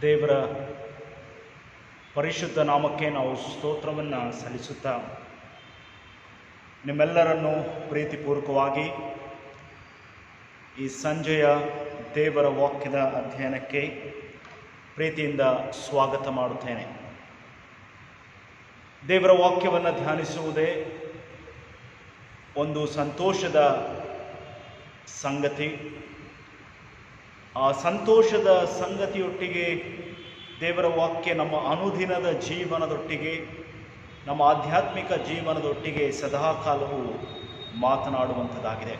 ದೇವರ ಪರಿಶುದ್ಧ ನಾಮಕ್ಕೆ ನಾವು ಸ್ತೋತ್ರವನ್ನು ಸಲ್ಲಿಸುತ್ತಾ ನಿಮ್ಮೆಲ್ಲರನ್ನು ಪ್ರೀತಿಪೂರ್ವಕವಾಗಿ ಈ ಸಂಜೆಯ ದೇವರ ವಾಕ್ಯದ ಅಧ್ಯಯನಕ್ಕೆ ಪ್ರೀತಿಯಿಂದ ಸ್ವಾಗತ ಮಾಡುತ್ತೇನೆ. ದೇವರ ವಾಕ್ಯವನ್ನು ಧ್ಯಾನಿಸುವುದೇ ಒಂದು ಸಂತೋಷದ ಸಂಗತಿ. ಆ ಸಂತೋಷದ ಸಂಗತಿಯೊಟ್ಟಿಗೆ ದೇವರ ವಾಕ್ಯ ನಮ್ಮ ಅನುದಿನದ ಜೀವನದೊಟ್ಟಿಗೆ, ನಮ್ಮ ಆಧ್ಯಾತ್ಮಿಕ ಜೀವನದೊಟ್ಟಿಗೆ ಸದಾಕಾಲವೂ ಮಾತನಾಡುವಂಥದ್ದಾಗಿದೆ.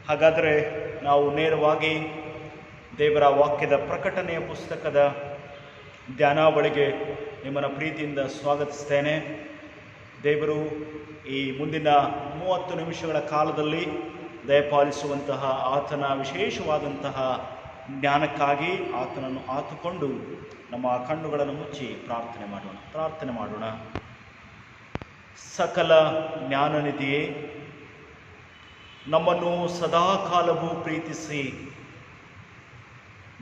ಹಾಗಾದರೆ ನಾವು ನೇರವಾಗಿ ದೇವರ ವಾಕ್ಯದ ಪ್ರಕಟಣೆಯ ಪುಸ್ತಕದ ಧ್ಯಾನಾವಳಿಗೆ ನಿಮ್ಮನ್ನು ಪ್ರೀತಿಯಿಂದ ಸ್ವಾಗತಿಸ್ತೇನೆ. ದೇವರು ಈ ಮುಂದಿನ 30 ನಿಮಿಷಗಳ ಕಾಲದಲ್ಲಿ ದಯಪಾಲಿಸುವಂತಹ ಆತನ ವಿಶೇಷವಾದಂತಹ ಜ್ಞಾನಕ್ಕಾಗಿ ಆತನನ್ನು ಆತುಕೊಂಡು ನಮ್ಮ ಕಣ್ಣುಗಳನ್ನು ಮುಚ್ಚಿ ಪ್ರಾರ್ಥನೆ ಮಾಡೋಣ. ಸಕಲ ಜ್ಞಾನನಿಧಿಯೇ, ನಮ್ಮನ್ನು ಸದಾಕಾಲವೂ ಪ್ರೀತಿಸಿ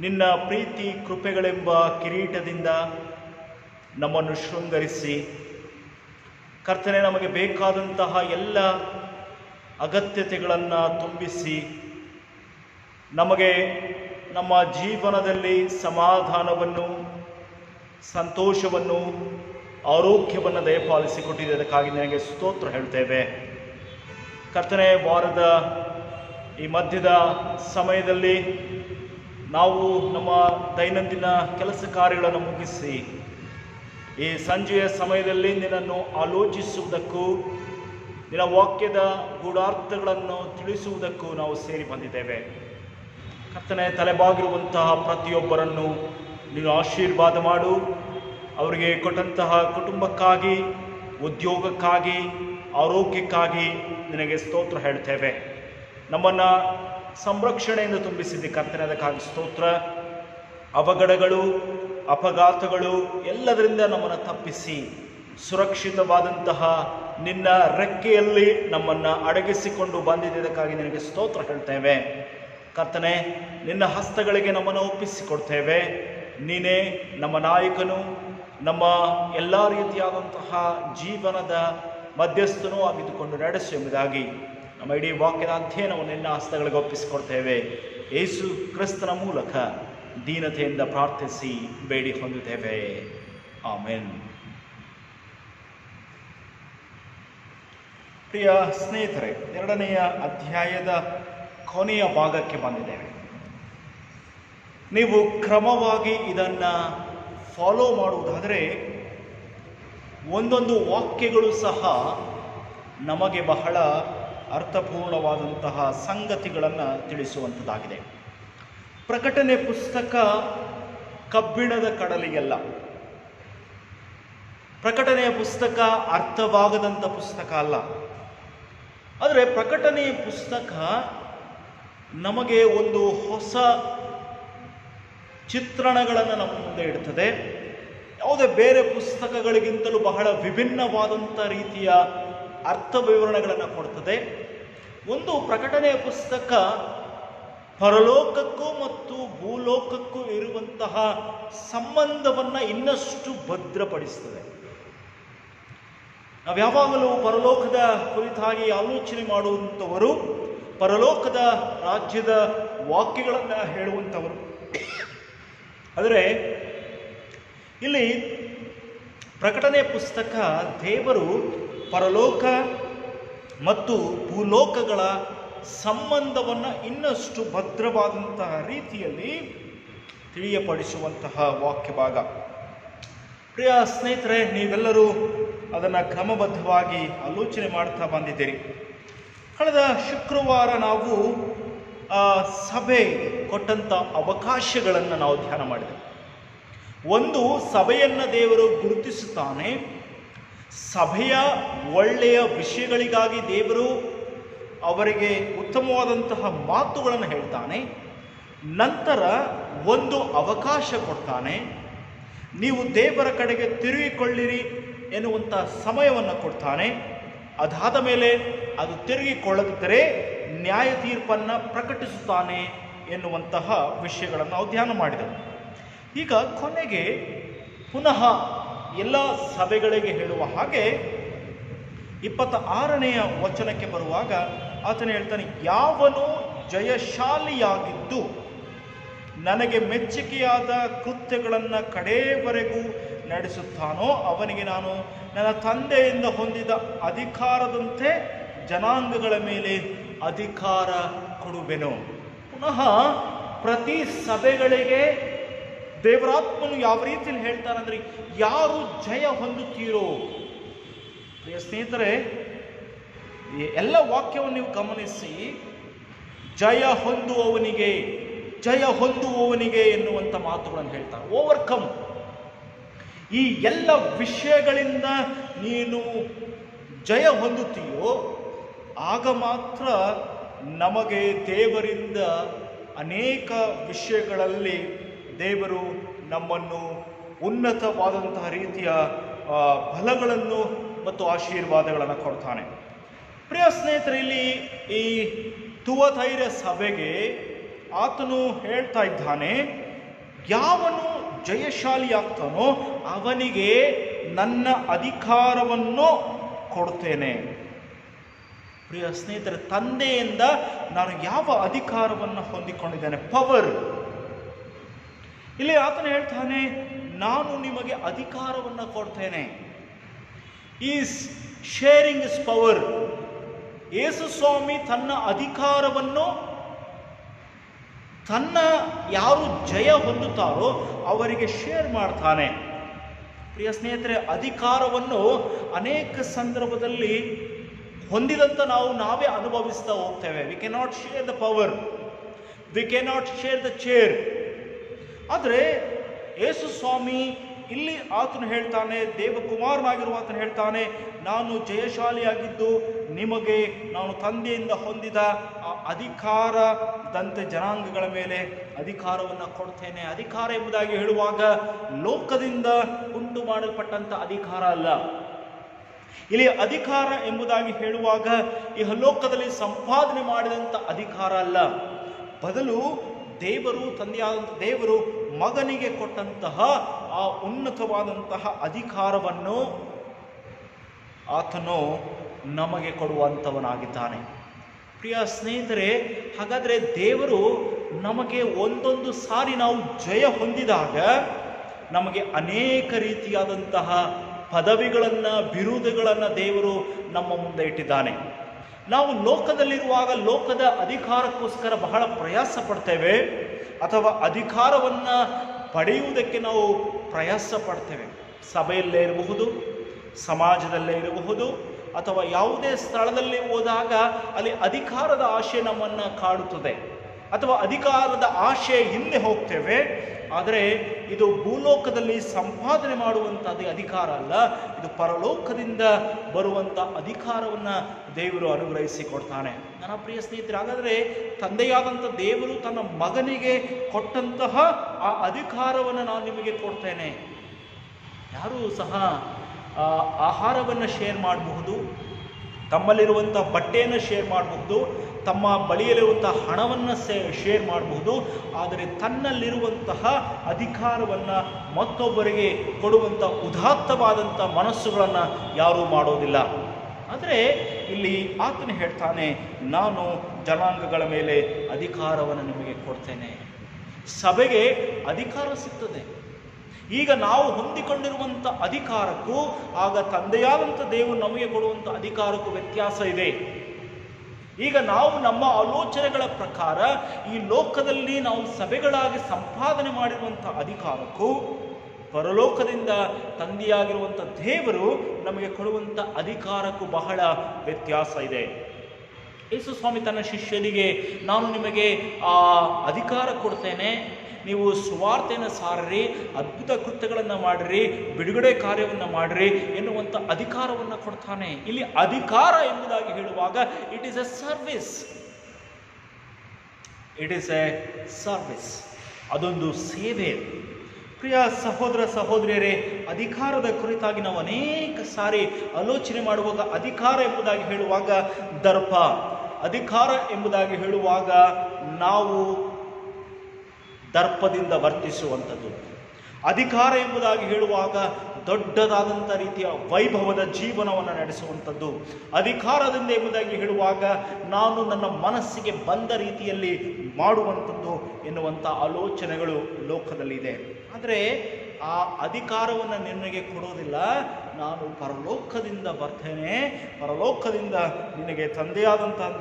ನಿನ್ನ ಪ್ರೀತಿ ಕೃಪೆಗಳೆಂಬ ಕಿರೀಟದಿಂದ ನಮ್ಮನ್ನು ಶೃಂಗರಿಸಿ, ಕರ್ತನೆ, ನಮಗೆ ಬೇಕಾದಂತಹ ಎಲ್ಲ ಅಗತ್ಯತೆಗಳನ್ನು ತುಂಬಿಸಿ, ನಮಗೆ ನಮ್ಮ ಜೀವನದಲ್ಲಿ ಸಮಾಧಾನವನ್ನು, ಸಂತೋಷವನ್ನು, ಆರೋಗ್ಯವನ್ನು ದಯಪಾಲಿಸಿಕೊಟ್ಟಿದೆ. ಅದಕ್ಕಾಗಿ ನನಗೆ ಸ್ತೋತ್ರ ಹೇಳ್ತೇವೆ. ಕರ್ತನೆ, ವಾರದ ಈ ಮಧ್ಯದ ಸಮಯದಲ್ಲಿ ನಾವು ನಮ್ಮ ದೈನಂದಿನ ಕೆಲಸ ಕಾರ್ಯಗಳನ್ನು ಮುಗಿಸಿ ಈ ಸಂಜೆಯ ಸಮಯದಲ್ಲಿ ನಿನ್ನನ್ನು ಆಲೋಚಿಸುವುದಕ್ಕೂ ನಿನ್ನ ವಾಕ್ಯದ ಗೂಢಾರ್ಥಗಳನ್ನು ತಿಳಿಸುವುದಕ್ಕೂ ನಾವು ಸೇರಿ ಬಂದಿದ್ದೇವೆ. ಕರ್ತನೆ, ತಲೆಬಾಗಿರುವಂತಹ ಪ್ರತಿಯೊಬ್ಬರನ್ನು ನೀನು ಆಶೀರ್ವಾದ ಮಾಡು. ಅವರಿಗೆ ಕೊಟ್ಟಂತಹ ಕುಟುಂಬಕ್ಕಾಗಿ, ಉದ್ಯೋಗಕ್ಕಾಗಿ, ಆರೋಗ್ಯಕ್ಕಾಗಿ ನಿನಗೆ ಸ್ತೋತ್ರ ಹೇಳ್ತೇವೆ. ನಮ್ಮನ್ನು ಸಂರಕ್ಷಣೆಯಿಂದ ತುಂಬಿಸಿದ್ದೆ ಕರ್ತನೆ, ಅದಕ್ಕಾಗಿ ಸ್ತೋತ್ರ. ಅವಘಡಗಳು, ಅಪಘಾತಗಳು ಎಲ್ಲದರಿಂದ ನಮ್ಮನ್ನು ತಪ್ಪಿಸಿ ಸುರಕ್ಷಿತವಾದಂತಹ ನಿನ್ನ ರೆಕ್ಕೆಯಲ್ಲಿ ನಮ್ಮನ್ನು ಅಡಗಿಸಿಕೊಂಡು ಬಂದಿದ್ದಕ್ಕಾಗಿ ನಿನಗೆ ಸ್ತೋತ್ರ ಹೇಳ್ತೇವೆ. ಕರ್ತನೆ, ನಿನ್ನ ಹಸ್ತಗಳಿಗೆ ನಮ್ಮನ್ನು ಒಪ್ಪಿಸಿಕೊಡ್ತೇವೆ. ನೀನೇ ನಮ್ಮ ನಾಯಕನು, ನಮ್ಮ ಎಲ್ಲ ರೀತಿಯಾದಂತಹ ಜೀವನದ ಮಧ್ಯಸ್ಥನೂ ಆಗಿದ್ದುಕೊಂಡು ನಡೆಸು ಎಂಬುದಾಗಿ ನಮ್ಮ ಇಡೀ ವಾಕ್ಯದ ಅಧ್ಯಯನವನ್ನು ನಿನ್ನ ಹಸ್ತಗಳಿಗೆ ಒಪ್ಪಿಸಿಕೊಡ್ತೇವೆ. ಯೇಸು ಕ್ರಿಸ್ತನ ಮೂಲಕ ದೀನತೆಯಿಂದ ಪ್ರಾರ್ಥಿಸಿ ಬೇಡಿ ಹೊಂದುತ್ತೇವೆ. ಆಮೆನ್. ಪ್ರಿಯ ಸ್ನೇಹಿತರೆ, 2ನೆಯ ಅಧ್ಯಾಯದ ಕೊನೆಯ ಭಾಗಕ್ಕೆ ಬಂದಿದ್ದೇವೆ. ನೀವು ಕ್ರಮವಾಗಿ ಇದನ್ನು ಫಾಲೋ ಮಾಡುವುದಾದರೆ ಒಂದೊಂದು ವಾಕ್ಯಗಳು ಸಹ ನಮಗೆ ಬಹಳ ಅರ್ಥಪೂರ್ಣವಾದಂತಹ ಸಂಗತಿಗಳನ್ನು ತಿಳಿಸುವಂಥದ್ದಾಗಿದೆ. ಪ್ರಕಟಣೆ ಪುಸ್ತಕ ಕಬ್ಬಿಣದ ಕಡಲಿಗೆಲ್ಲ. ಪ್ರಕಟಣೆಯ ಪುಸ್ತಕ ಅರ್ಥವಾಗದಂಥ ಪುಸ್ತಕ ಅಲ್ಲ. ಆದರೆ ಪ್ರಕಟಣೆಯ ಪುಸ್ತಕ ನಮಗೆ ಒಂದು ಹೊಸ ಚಿತ್ರಣಗಳನ್ನು ನಮ್ಮ ಮುಂದೆ ಇಡ್ತದೆ. ಯಾವುದೇ ಬೇರೆ ಪುಸ್ತಕಗಳಿಗಿಂತಲೂ ಬಹಳ ವಿಭಿನ್ನವಾದಂಥ ರೀತಿಯ ಅರ್ಥ ವಿವರಣೆಗಳನ್ನು ಕೊಡ್ತದೆ. ಒಂದು ಪ್ರಕಟಣೆಯ ಪುಸ್ತಕ ಪರಲೋಕಕ್ಕೂ ಮತ್ತು ಭೂಲೋಕಕ್ಕೂ ಇರುವಂತಹ ಸಂಬಂಧವನ್ನು ಇನ್ನಷ್ಟು ಭದ್ರಪಡಿಸ್ತದೆ. ನಾವು ಯಾವಾಗಲೂ ಪರಲೋಕದ ಕುರಿತಾಗಿ ಆಲೋಚನೆ ಮಾಡುವಂಥವರು, ಪರಲೋಕದ ರಾಜ್ಯದ ವಾಕ್ಯಗಳನ್ನು ಹೇಳುವಂಥವರು. ಆದರೆ ಇಲ್ಲಿ ಪ್ರಕಟಣೆ ಪುಸ್ತಕ ದೇವರು ಪರಲೋಕ ಮತ್ತು ಭೂಲೋಕಗಳ ಸಂಬಂಧವನ್ನು ಇನ್ನಷ್ಟು ಭದ್ರವಾದಂತಹ ರೀತಿಯಲ್ಲಿ ತಿಳಿಯಪಡಿಸುವಂತಹ ವಾಕ್ಯ ಭಾಗ. ಪ್ರಿಯ ಸ್ನೇಹಿತರೆ, ನೀವೆಲ್ಲರೂ ಅದನ್ನು ಕ್ರಮಬದ್ಧವಾಗಿ ಆಲೋಚನೆ ಮಾಡ್ತಾ ಬಂದಿದ್ದೀರಿ. ಕಳೆದ ಶುಕ್ರವಾರ ನಾವು ಸಭೆ ಕೊಟ್ಟಂಥ ಅವಕಾಶಗಳನ್ನು ನಾವು ಧ್ಯಾನ ಮಾಡಿದೆವು. ಒಂದು, ಸಭೆಯನ್ನು ದೇವರು ಗುರುತಿಸುತ್ತಾನೆ. ಸಭೆಯ ಒಳ್ಳೆಯ ವಿಷಯಗಳಿಗಾಗಿ ದೇವರು ಅವರಿಗೆ ಉತ್ತಮವಾದಂತಹ ಮಾತುಗಳನ್ನು ಹೇಳ್ತಾನೆ. ನಂತರ ಒಂದು ಅವಕಾಶ ಕೊಡ್ತಾನೆ. ನೀವು ದೇವರ ಕಡೆಗೆ ತಿರುಗಿಕೊಳ್ಳಿರಿ ಎನ್ನುವಂಥ ಸಮಯವನ್ನು ಕೊಡ್ತಾನೆ. ಅದಾದ ಮೇಲೆ ಅದು ತಿರುಗಿಕೊಳ್ಳದಿದ್ದರೆ ನ್ಯಾಯ ತೀರ್ಪನ್ನು ಪ್ರಕಟಿಸುತ್ತಾನೆ ಎನ್ನುವಂತಹ ವಿಷಯಗಳನ್ನು ನಾವು ಧ್ಯಾನ ಮಾಡಿದೆವು. ಈಗ ಕೊನೆಗೆ ಪುನಃ ಎಲ್ಲ ಸಭೆಗಳಿಗೆ ಹೇಳುವ ಹಾಗೆ 26ನೇ ವಚನಕ್ಕೆ ಬರುವಾಗ ಆತನು ಹೇಳ್ತಾನೆ, ಯಾವನು ಜಯಶಾಲಿಯಾಗಿದ್ದು ನನಗೆ ಮೆಚ್ಚುಗೆಯಾದ ಕೃತ್ಯಗಳನ್ನು ಕಡೆಯವರೆಗೂ ನಡೆಸುತ್ತಾನೋ ಅವನಿಗೆ ನಾನು ನನ್ನ ತಂದೆಯಿಂದ ಹೊಂದಿದ ಅಧಿಕಾರದಂತೆ ಜನಾಂಗಗಳ ಮೇಲೆ ಅಧಿಕಾರ ಕೊಡುವೆನು. ಪುನಃ ಪ್ರತಿ ಸಭೆಗಳಿಗೆ ದೇವರಾತ್ಮನು ಯಾವ ರೀತಿಯಲ್ಲಿ ಹೇಳ್ತಾನಂದ್ರೆ, ಯಾರು ಜಯ ಹೊಂದುತ್ತೀರೋ. ಪ್ರಿಯ ಸ್ನೇಹಿತರೆ, ಎಲ್ಲ ವಾಕ್ಯವನ್ನು ನೀವು ಗಮನಿಸಿ, ಜಯ ಹೊಂದುವವನಿಗೆ ಎನ್ನುವಂಥ ಮಾತುಗಳನ್ನು ಹೇಳ್ತಾರೆ. ಓವರ್ಕಮ್. ಈ ಎಲ್ಲ ವಿಷಯಗಳಿಂದ ನೀನು ಜಯ ಹೊಂದುತ್ತೀಯೋ ಆಗ ಮಾತ್ರ ನಮಗೆ ದೇವರಿಂದ ಅನೇಕ ವಿಷಯಗಳಲ್ಲಿ ದೇವರು ನಮ್ಮನ್ನು ಉನ್ನತವಾದಂತಹ ರೀತಿಯ ಫಲಗಳನ್ನು ಮತ್ತು ಆಶೀರ್ವಾದಗಳನ್ನು ಕೊಡ್ತಾನೆ. ಪ್ರಿಯ ಸ್ನೇಹಿತರೆ, ಇಲ್ಲಿ ಈ ತುವತೈರ ಸಭೆಗೆ ಆತನು ಹೇಳ್ತಾ ಇದ್ದಾನೆ, ಯಾವನು ಜಯಶಾಲಿಯಾಗ್ತಾನೋ ಅವನಿಗೆ ನನ್ನ ಅಧಿಕಾರವನ್ನು ಕೊಡ್ತೇನೆ. ಪ್ರಿಯ ಸ್ನೇಹಿತರೆ, ತಂದೆಯಿಂದ ನಾನು ಯಾವ ಅಧಿಕಾರವನ್ನು ಹೊಂದಿಕೊಂಡಿದ್ದೇನೆ? ಪವರ್. ಇಲ್ಲಿ ಆತನು ಹೇಳ್ತಾನೆ, ನಾನು ನಿಮಗೆ ಅಧಿಕಾರವನ್ನು ಕೊಡ್ತೇನೆ. Is sharing is power. Yesu Swami ತನ್ನ ಅಧಿಕಾರವನ್ನು ಯಾರು ಜಯ ಹೊಂದುತ್ತಾರೋ ಅವರಿಗೆ ಶೇರ್ ಮಾಡ್ತಾನೆ. ಪ್ರಿಯ ಸ್ನೇಹಿತರೆ, ಅಧಿಕಾರವನ್ನು ಅನೇಕ ಸಂದರ್ಭದಲ್ಲಿ ಹೊಂದಿದಂತ ನಾವೇ ಅನುಭವಿಸ್ತಾ ಹೋಗ್ತೇವೆ. We cannot share the power, we cannot share the chair. ಆದರೆ ಯೇಸು ಸ್ವಾಮಿ ಇಲ್ಲಿ ಆತನು ಹೇಳ್ತಾನೆ, ದೇವಕುಮಾರನಾಗಿರುವ ಆತನು ಹೇಳ್ತಾನೆ, ನಾನು ಜಯಶಾಲಿಯಾಗಿದ್ದು ನಿಮಗೆ ನಾನು ತಂದೆಯಿಂದ ಹೊಂದಿದ ಆ ಅಧಿಕಾರದಂತೆ ಜನಾಂಗಗಳ ಮೇಲೆ ಅಧಿಕಾರವನ್ನು ಕೊಡ್ತೇನೆ. ಅಧಿಕಾರ ಎಂಬುದಾಗಿ ಹೇಳುವಾಗ ಲೋಕದಿಂದ ಉಂಟು ಮಾಡಲ್ಪಟ್ಟಂಥ ಅಧಿಕಾರ ಅಲ್ಲ. ಇಲ್ಲಿ ಅಧಿಕಾರ ಎಂಬುದಾಗಿ ಹೇಳುವಾಗ ಈ ಲೋಕದಲ್ಲಿ ಸಂಪಾದನೆ ಮಾಡಿದಂಥ ಅಧಿಕಾರ ಅಲ್ಲ. ಬದಲು ದೇವರು, ತಂದೆಯಾದಂಥ ದೇವರು ಮಗನಿಗೆ ಕೊಟ್ಟಂತಹ ಆ ಉನ್ನತವಾದಂತಹ ಅಧಿಕಾರವನ್ನು ಆತನು ನಮಗೆ ಕೊಡುವಂಥವನಾಗಿದ್ದಾನೆ. ಪ್ರಿಯ ಸ್ನೇಹಿತರೆ, ಹಾಗಾದರೆ ದೇವರು ನಮಗೆ ಒಂದೊಂದು ಸಾರಿ ನಾವು ಜಯ ಹೊಂದಿದಾಗ ನಮಗೆ ಅನೇಕ ರೀತಿಯಾದಂತಹ ಪದವಿಗಳನ್ನು, ಬಿರುದುಗಳನ್ನು ದೇವರು ನಮ್ಮ ಮುಂದೆ ಇಟ್ಟಿದ್ದಾನೆ. ನಾವು ಲೋಕದಲ್ಲಿರುವಾಗ ಲೋಕದ ಅಧಿಕಾರಕ್ಕೋಸ್ಕರ ಬಹಳ ಪ್ರಯಾಸ ಪಡ್ತೇವೆ, ಅಥವಾ ಅಧಿಕಾರವನ್ನು ಪಡೆಯುವುದಕ್ಕೆ ನಾವು ಪ್ರಯಾಸ ಪಡ್ತೇವೆ. ಸಭೆಯಲ್ಲೇ ಇರಬಹುದು, ಸಮಾಜದಲ್ಲೇ ಇರಬಹುದು, ಅಥವಾ ಯಾವುದೇ ಸ್ಥಳದಲ್ಲಿ ಹೋದಾಗ ಅಲ್ಲಿ ಅಧಿಕಾರದ ಆಶೆ ನಮ್ಮನ್ನು ಕಾಡುತ್ತದೆ, ಅಥವಾ ಅಧಿಕಾರದ ಆಶೆ ಹಿಂದೆ ಹೋಗ್ತೇವೆ. ಆದರೆ ಇದು ಭೂಲೋಕದಲ್ಲಿ ಸಂಪಾದನೆ ಮಾಡುವಂಥದ್ದು ಅಧಿಕಾರ ಅಲ್ಲ, ಇದು ಪರಲೋಕದಿಂದ ಬರುವಂಥ ಅಧಿಕಾರವನ್ನು ದೇವರು ಅನುಗ್ರಹಿಸಿ ಕೊಡ್ತಾನೆ. ನನ್ನ ಪ್ರಿಯ ಸ್ನೇಹಿತರೆ, ಹಾಗಾದರೆ ತಂದೆಯಾದಂಥ ದೇವರು ತನ್ನ ಮಗನಿಗೆ ಕೊಟ್ಟಂತಹ ಆ ಅಧಿಕಾರವನ್ನು ನಾನು ನಿಮಗೆ ಕೊಡ್ತೇನೆ. ಯಾರೂ ಸಹ ಆಹಾರವನ್ನು ಶೇರ್ ಮಾಡಬಹುದು, ತಮ್ಮಲ್ಲಿರುವಂಥ ಬಟ್ಟೆಯನ್ನು ಶೇರ್ ಮಾಡಬಹುದು, ತಮ್ಮ ಬಳಿಯಲ್ಲಿರುವಂಥ ಹಣವನ್ನು ಶೇರ್ ಮಾಡಬಹುದು. ಆದರೆ ತನ್ನಲ್ಲಿರುವಂತಹ ಅಧಿಕಾರವನ್ನು ಮತ್ತೊಬ್ಬರಿಗೆ ಕೊಡುವಂಥ ಉದಾತ್ತವಾದಂಥ ಮನಸ್ಸುಗಳನ್ನು ಯಾರೂ ಮಾಡೋದಿಲ್ಲ. ಆದರೆ ಇಲ್ಲಿ ಆತನು ಹೇಳ್ತಾನೆ, ನಾನು ಜನಾಂಗಗಳ ಮೇಲೆ ಅಧಿಕಾರವನ್ನು ನಿಮಗೆ ಕೊಡ್ತೇನೆ. ಸಭೆಗೆ ಅಧಿಕಾರ ಸಿಗ್ತದೆ. ಈಗ ನಾವು ಹೊಂದಿಕೊಂಡಿರುವಂಥ ಅಧಿಕಾರಕ್ಕೂ ಆಗ ತಂದೆಯಾದಂಥ ದೇವರು ನಮಗೆ ಕೊಡುವಂಥ ಅಧಿಕಾರಕ್ಕೂ ವ್ಯತ್ಯಾಸ ಇದೆ. ಈಗ ನಾವು ನಮ್ಮ ಆಲೋಚನೆಗಳ ಪ್ರಕಾರ ಈ ಲೋಕದಲ್ಲಿ ನಾವು ಸಭೆಗಳಾಗಿ ಸಂಪಾದನೆ ಮಾಡಿರುವಂಥ ಅಧಿಕಾರಕ್ಕೂ ಪರಲೋಕದಿಂದ ತಂದೆಯಾಗಿರುವಂಥ ದೇವರು ನಮಗೆ ಕೊಡುವಂಥ ಅಧಿಕಾರಕ್ಕೂ ಬಹಳ ವ್ಯತ್ಯಾಸ ಇದೆ. ಯೇಸು ಸ್ವಾಮಿ ತನ್ನ ಶಿಷ್ಯರಿಗೆ, ನಾನು ನಿಮಗೆ ಆ ಅಧಿಕಾರ ಕೊಡ್ತೇನೆ, ನೀವು ಸುವಾರ್ತೆಯನ್ನು ಸಾರ್ರಿ, ಅದ್ಭುತ ಕೃತ್ಯಗಳನ್ನು ಮಾಡಿರಿ, ಬಿಡುಗಡೆ ಕಾರ್ಯವನ್ನು ಮಾಡಿರಿ ಎನ್ನುವಂಥ ಅಧಿಕಾರವನ್ನು ಕೊಡ್ತಾನೆ. ಇಲ್ಲಿ ಅಧಿಕಾರ ಎಂಬುದಾಗಿ ಹೇಳುವಾಗ it is A service, it is A service, ಅದೊಂದು ಸೇವೆ. ಪ್ರಿಯ ಸಹೋದರ ಸಹೋದರಿಯರೇ, ಅಧಿಕಾರದ ಕುರಿತಾಗಿ ನಾವು ಅನೇಕ ಸಾರಿ ಆಲೋಚನೆ ಮಾಡುವಾಗ ಅಧಿಕಾರ ಎಂಬುದಾಗಿ ಹೇಳುವಾಗ ದರ್ಪ, ಅಧಿಕಾರ ಎಂಬುದಾಗಿ ಹೇಳುವಾಗ ನಾವು ದರ್ಪದಿಂದ ವರ್ತಿಸುವಂಥದ್ದು. ಅಧಿಕಾರ ಎಂಬುದಾಗಿ ಹೇಳುವಾಗ ದೊಡ್ಡದಾದಂಥ ರೀತಿಯ ವೈಭವದ ಜೀವನವನ್ನು ನಡೆಸುವಂಥದ್ದು. ಅಧಿಕಾರದಿಂದ ಎಂಬುದಾಗಿ ಹೇಳುವಾಗ ನಾನು ನನ್ನ ಮನಸ್ಸಿಗೆ ಬಂದ ರೀತಿಯಲ್ಲಿ ಮಾಡುವಂಥದ್ದು ಎನ್ನುವಂಥ ಆಲೋಚನೆಗಳು ಲೋಕದಲ್ಲಿದೆ. ಆದರೆ ಆ ಅಧಿಕಾರವನ್ನು ನಿನಗೆ ಕೊಡೋದಿಲ್ಲ. ನಾನು ಪರಲೋಕದಿಂದ ಬರ್ತೇನೆ, ಪರಲೋಕದಿಂದ ನಿನಗೆ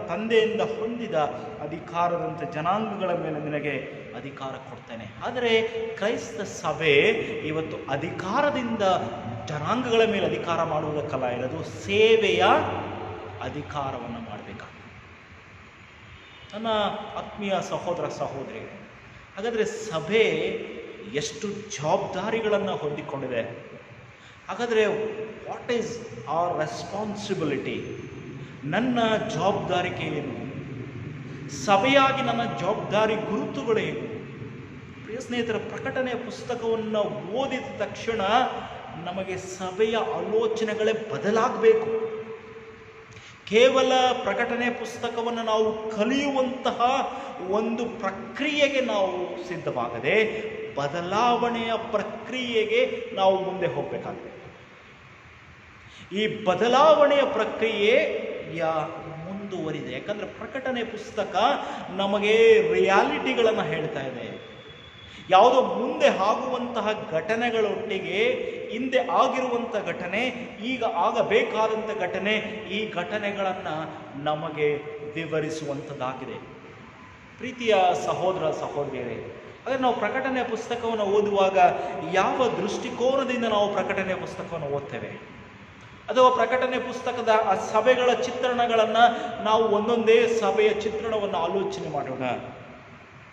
ತಂದೆಯಿಂದ ಹೊಂದಿದ ಅಧಿಕಾರದಂತೆ ಜನಾಂಗಗಳ ಮೇಲೆ ನಿನಗೆ ಅಧಿಕಾರ ಕೊಡ್ತೇನೆ. ಆದರೆ ಕ್ರೈಸ್ತ ಸಭೆ ಇವತ್ತು ಅಧಿಕಾರದಿಂದ ಜನಾಂಗಗಳ ಮೇಲೆ ಅಧಿಕಾರ ಮಾಡುವುದಕ್ಕಲ್ಲ ಇರೋದು, ಸೇವೆಯ ಅಧಿಕಾರವನ್ನು ಮಾಡಬೇಕಾಗ್ತದೆ. ನನ್ನ ಆತ್ಮೀಯ ಸಹೋದರ ಸಹೋದರಿ, ಹಾಗಾದರೆ ಸಭೆ ಎಷ್ಟು ಜವಾಬ್ದಾರಿಗಳನ್ನು ಹೊಂದಿಕೊಂಡಿದೆ? ಹಾಗಾದರೆ ವಾಟ್ ಈಸ್ ಅವರ್ ರೆಸ್ಪಾನ್ಸಿಬಿಲಿಟಿ? ನನ್ನ ಜವಾಬ್ದಾರಿಕೆ ಏನು? ಸಭೆಯಾಗಿ ನನ್ನ ಜವಾಬ್ದಾರಿ ಗುರುತುಗಳೇನು? ಪ್ರಿಯ ಸ್ನೇಹಿತರ, ಪ್ರಕಟಣೆಯ ಪುಸ್ತಕವನ್ನು ಓದಿದ ತಕ್ಷಣ ನಮಗೆ ಸಭೆಯ ಆಲೋಚನೆಗಳೇ ಬದಲಾಗಬೇಕು. ಕೇವಲ ಪ್ರಕಟಣೆ ಪುಸ್ತಕವನ್ನು ನಾವು ಕಲಿಯುವಂತಹ ಒಂದು ಪ್ರಕ್ರಿಯೆಗೆ ನಾವು ಸಿದ್ಧವಾಗದೆ ಬದಲಾವಣೆಯ ಪ್ರಕ್ರಿಯೆಗೆ ನಾವು ಮುಂದೆ ಹೋಗಬೇಕಾಗಿದೆ. ಈ ಬದಲಾವಣೆಯ ಪ್ರಕ್ರಿಯೆಯ ಮುಂದುವರಿದೆ. ಯಾಕಂದರೆ ಪ್ರಕಟಣೆ ಪುಸ್ತಕ ನಮಗೆ ರಿಯಾಲಿಟಿಗಳನ್ನು ಹೇಳ್ತಾ ಇದೆ. ಯಾವುದೋ ಮುಂದೆ ಆಗುವಂತಹ ಘಟನೆಗಳೊಟ್ಟಿಗೆ ಹಿಂದೆ ಆಗಿರುವಂಥ ಘಟನೆ, ಈಗ ಆಗಬೇಕಾದಂಥ ಘಟನೆ, ಈ ಘಟನೆಗಳನ್ನು ನಮಗೆ ವಿವರಿಸುವಂಥದ್ದಾಗಿದೆ. ಪ್ರೀತಿಯ ಸಹೋದರ ಸಹೋದರಿಯರೇ, ಆದರೆ ನಾವು ಪ್ರಕಟಣೆಯ ಪುಸ್ತಕವನ್ನು ಓದುವಾಗ ಯಾವ ದೃಷ್ಟಿಕೋನದಿಂದ ನಾವು ಪ್ರಕಟಣೆಯ ಪುಸ್ತಕವನ್ನು ಓದ್ತೇವೆ? ಅಥವಾ ಪ್ರಕಟಣೆ ಪುಸ್ತಕದ ಆ ಸಭೆಗಳ ಚಿತ್ರಣಗಳನ್ನು ನಾವು ಒಂದೊಂದೇ ಸಭೆಯ ಚಿತ್ರಣವನ್ನು ಆಲೋಚನೆ ಮಾಡೋಣ.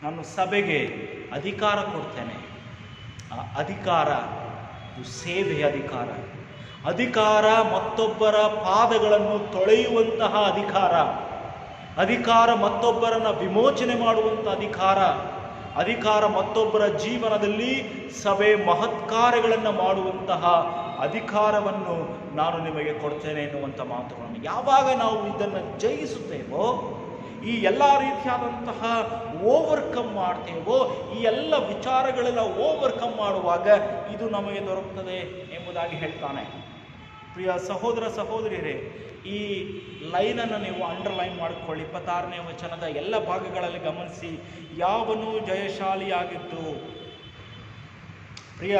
ನಾನು ಸಭೆಗೆ ಅಧಿಕಾರ ಕೊಡ್ತೇನೆ. ಆ ಅಧಿಕಾರ ಸೇವೆಯ ಅಧಿಕಾರ, ಅಧಿಕಾರ ಮತ್ತೊಬ್ಬರ ಪಾದಗಳನ್ನು ತೊಳೆಯುವಂತಹ ಅಧಿಕಾರ, ಅಧಿಕಾರ ಮತ್ತೊಬ್ಬರನ್ನು ವಿಮೋಚನೆ ಮಾಡುವಂಥ ಅಧಿಕಾರ, ಅಧಿಕಾರ ಮತ್ತೊಬ್ಬರ ಜೀವನದಲ್ಲಿ ಸಭೆ ಮಹತ್ಕಾರ್ಯಗಳನ್ನು ಮಾಡುವಂತಹ ಅಧಿಕಾರವನ್ನು ನಾನು ನಿಮಗೆ ಕೊಡ್ತೇನೆ ಎನ್ನುವಂಥ ಮಾತುಗಳನ್ನು ಯಾವಾಗ ನಾವು ಇದನ್ನು ಜಯಿಸುತ್ತೇವೋ, ಈ ಎಲ್ಲ ರೀತಿಯಾದಂತಹ ಓವರ್ಕಮ್ ಮಾಡ್ತೇವೋ, ಈ ಎಲ್ಲ ವಿಚಾರಗಳೆಲ್ಲ ಓವರ್ಕಮ್ ಮಾಡುವಾಗ ಇದು ನಮಗೆ ದೊರಕುತ್ತದೆ ಎಂಬುದಾಗಿ ಹೇಳ್ತಾನೆ. ಪ್ರಿಯ ಸಹೋದರ ಸಹೋದರಿಯರೇ, ಈ ಲೈನನ್ನು ನೀವು ಅಂಡರ್ಲೈನ್ ಮಾಡಿಕೊಳ್ಳಿ. 26ನೇ ವಚನದ ಎಲ್ಲ ಭಾಗಗಳಲ್ಲಿ ಗಮನಿಸಿ. ಯಾವನು ಜಯಶಾಲಿಯಾಗಿದ್ದು, ಪ್ರಿಯ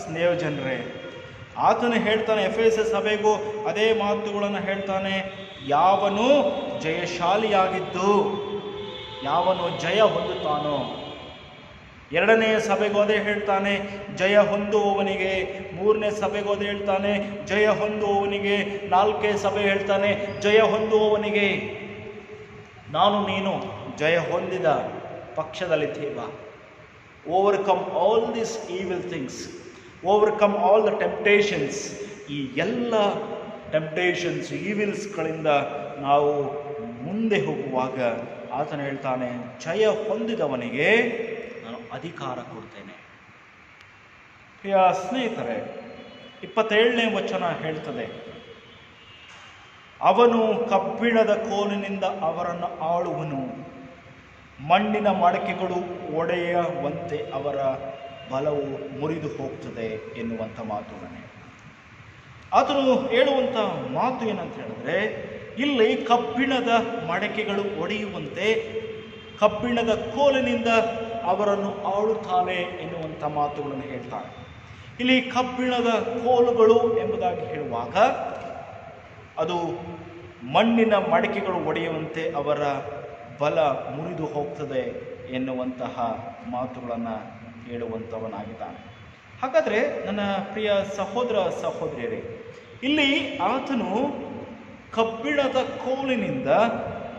ಸ್ನೇಹಜನರೇ, ಆತನು ಹೇಳ್ತಾನೆ, ಎಫೆಸ ಸಭೆಗೂ ಅದೇ ಮಾತುಗಳನ್ನು ಹೇಳ್ತಾನೆ. ಯಾವನು ಜಯಶಾಲಿಯಾಗಿದ್ದು, ಯಾವನು ಜಯ ಹೊಂದುತ್ತಾನೋ. 2ನೇ ಸಭೆಗೂ ಅದೇ ಹೇಳ್ತಾನೆ, ಜಯ ಹೊಂದುವವನಿಗೆ. 3ನೇ ಸಭೆಗೂ ಅದೇ ಹೇಳ್ತಾನೆ, ಜಯ ಹೊಂದುವವನಿಗೆ. 4ನೇ ಸಭೆ ಹೇಳ್ತಾನೆ, ಜಯ ಹೊಂದುವವನಿಗೆ. ನಾನು ನೀನು ಜಯ ಹೊಂದಿದ ಪಕ್ಷದಲ್ಲಿದ್ದೇವ. Overcome all this evil things, overcome all the temptations. ಈ ಎಲ್ಲ ಟೆಂಪ್ಟೇಷನ್ಸ್, ಈವಿಲ್ಸ್ಗಳಿಂದ ನಾವು ಮುಂದೆ ಹೋಗುವಾಗ ಆತನು ಹೇಳ್ತಾನೆ, ಜಯ ಹೊಂದಿದವನಿಗೆ ನಾನು ಅಧಿಕಾರ ಕೊಡ್ತೇನೆ. ಪ್ರಿಯ ಸ್ನೇಹಿತರೆ, 27ನೇ ವಚನ ಹೇಳ್ತದೆ, ಅವನು ಕಬ್ಬಿಣದ ಕೋಲಿನಿಂದ ಅವರನ್ನು ಆಳುವನು, ಮಣ್ಣಿನ ಮಡಕೆಗಳು ಒಡೆಯುವಂತೆ ಅವರ ಬಲವು ಮುರಿದು ಹೋಗ್ತದೆ ಎನ್ನುವಂಥ ಮಾತುಗಳನ್ನೇ ಆತನು ಹೇಳುವಂಥ ಮಾತು ಏನಂತ ಹೇಳಿದ್ರೆ, ಇಲ್ಲಿ ಕಬ್ಬಿಣದ ಮಡಕೆಗಳು ಒಡೆಯುವಂತೆ ಕಬ್ಬಿಣದ ಕೋಲಿನಿಂದ ಅವರನ್ನು ಆಳುತ್ತಾನೆ ಎನ್ನುವಂಥ ಮಾತುಗಳನ್ನು ಹೇಳ್ತಾನೆ. ಇಲ್ಲಿ ಕಬ್ಬಿಣದ ಕೋಲುಗಳು ಎಂಬುದಾಗಿ ಹೇಳುವಾಗ ಅದು ಮಣ್ಣಿನ ಮಡಕೆಗಳು ಒಡೆಯುವಂತೆ ಅವರ ಬಲ ಮುರಿದು ಹೋಗ್ತದೆ ಎನ್ನುವಂತಹ ಮಾತುಗಳನ್ನು ಹೇಳುವಂಥವನಾಗಿದ್ದಾನೆ. ಹಾಗಾದರೆ ನನ್ನ ಪ್ರಿಯ ಸಹೋದರ ಸಹೋದರಿಯರೇ, ಇಲ್ಲಿ ಆತನು ಕಬ್ಬಿಣದ ಕೋಲಿನಿಂದ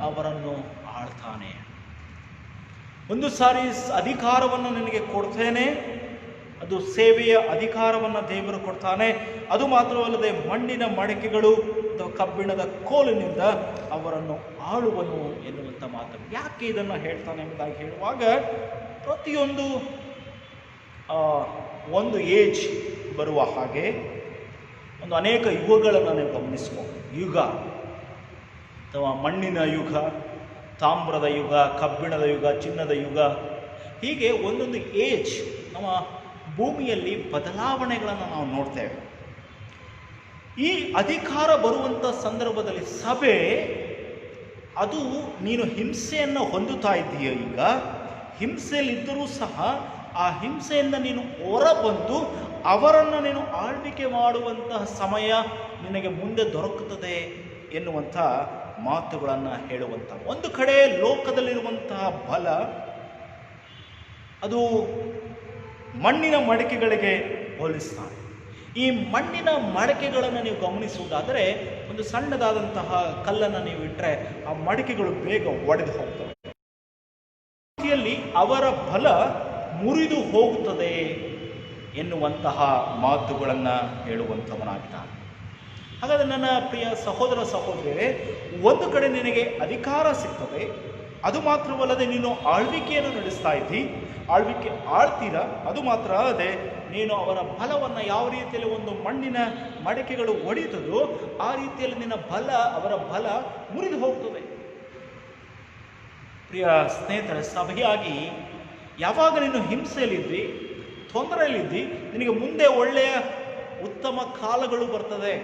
ಅವರನ್ನು ಆಳ್ತಾನೆ. ಒಂದು ಸಾರಿ ಅಧಿಕಾರವನ್ನು ನಿನಗೆ ಕೊಡ್ತೇನೆ, ಅದು ಸೇವೆಯ ಅಧಿಕಾರವನ್ನು ದೇವರು ಕೊಡ್ತಾನೆ. ಅದು ಮಾತ್ರವಲ್ಲದೆ ಮಣ್ಣಿನ ಮಡಕೆಗಳು ಅಥವಾ ಕಬ್ಬಿಣದ ಕೋಲಿನಿಂದ ಅವರನ್ನು ಆಳುವನು ಎನ್ನುವಂಥ ಮಾತು. ಯಾಕೆ ಇದನ್ನು ಹೇಳ್ತಾನೆ ಎಂಬುದಾಗಿ ಹೇಳುವಾಗ, ಪ್ರತಿಯೊಂದು ಒಂದು ಏಜ್ ಬರುವ ಹಾಗೆ ಒಂದು ಅನೇಕ ಯುಗಗಳನ್ನು ನೀವು ಗಮನಿಸ್ಬೋದು. ಯುಗ ಅಥವಾ ಮಣ್ಣಿನ ಯುಗ, ತಾಮ್ರದ ಯುಗ, ಕಬ್ಬಿಣದ ಯುಗ, ಚಿನ್ನದ ಯುಗ, ಹೀಗೆ ಒಂದೊಂದು ಏಜ್ ನಮ್ಮ ಭೂಮಿಯಲ್ಲಿ ಬದಲಾವಣೆಗಳನ್ನು ನಾವು ನೋಡ್ತೇವೆ. ಈ ಅಧಿಕಾರ ಬರುವಂಥ ಸಂದರ್ಭದಲ್ಲಿ ಸಭೆ ಅದು ನೀನು ಹಿಂಸೆಯನ್ನು ಹೊಂದುತ್ತಾ ಇದ್ದೀಯ. ಈಗ ಹಿಂಸೆಯಲ್ಲಿದ್ದರೂ ಸಹ ಆ ಹಿಂಸೆಯಿಂದ ನೀನು ಹೊರಬಂದು ಅವರನ್ನು ನೀನು ಆಳ್ವಿಕೆ ಮಾಡುವಂತಹ ಸಮಯ ನಿನಗೆ ಮುಂದೆ ದೊರಕುತ್ತದೆ ಎನ್ನುವಂಥ ಮಾತುಗಳನ್ನು ಹೇಳುವಂಥ, ಒಂದು ಕಡೆ ಲೋಕದಲ್ಲಿರುವಂತಹ ಬಲ ಅದು ಮಣ್ಣಿನ ಮಡಿಕೆಗಳಿಗೆ ಹೋಲಿಸ್ತಾನೆ. ಈ ಮಣ್ಣಿನ ಮಡಕೆಗಳನ್ನು ನೀವು ಗಮನಿಸುವುದಾದರೆ, ಒಂದು ಸಣ್ಣದಾದಂತಹ ಕಲ್ಲನ್ನು ನೀವು ಇಟ್ಟರೆ ಆ ಮಡಿಕೆಗಳು ಬೇಗ ಒಡೆದು ಹೋಗ್ತವೆ. ರೀತಿಯಲ್ಲಿ ಅವರ ಬಲ ಮುರಿದು ಹೋಗುತ್ತದೆ ಎನ್ನುವಂತಹ ಮಾತುಗಳನ್ನು ಹೇಳುವಂಥವನಾಗಿದ್ದಾನೆ. ಹಾಗಾದರೆ ನನ್ನ ಪ್ರಿಯ ಸಹೋದರ ಸಹೋದರಿಯರೇ, ಒಂದು ಕಡೆ ನಿನಗೆ ಅಧಿಕಾರ ಸಿಗ್ತದೆ, ಅದು ಮಾತ್ರವಲ್ಲದೆ ನೀನು ಆಳ್ವಿಕೆಯನ್ನು ನಡೆಸ್ತಾ ಇದ್ದಿ, ಆಳ್ವಿಕೆ ಆಳ್ತೀರಾ. ಅದು ಮಾತ್ರ ಅಲ್ಲದೆ ನೀನು ಅವರ ಬಲವನ್ನು ಯಾವ ರೀತಿಯಲ್ಲಿ ಒಂದು ಮಣ್ಣಿನ ಮಡಕೆಗಳು ಒಡೆಯುತ್ತದೋ ಆ ರೀತಿಯಲ್ಲಿ ನಿನ್ನ ಬಲ, ಅವರ ಬಲ ಮುರಿದು ಹೋಗ್ತದೆ. ಪ್ರಿಯ ಸ್ನೇಹಿತರೆ, ಸಭೆಯಾಗಿ ಯಾವಾಗ ನೀನು ಹಿಂಸೆಯಲ್ಲಿದ್ದಿ, ತೊಂದರೆಯಲ್ಲಿದ್ದಿ, ನಿನಗೆ ಮುಂದೆ ಒಳ್ಳೆಯ ಉತ್ತಮ ಕಾಲಗಳು ಬರ್ತದೆ.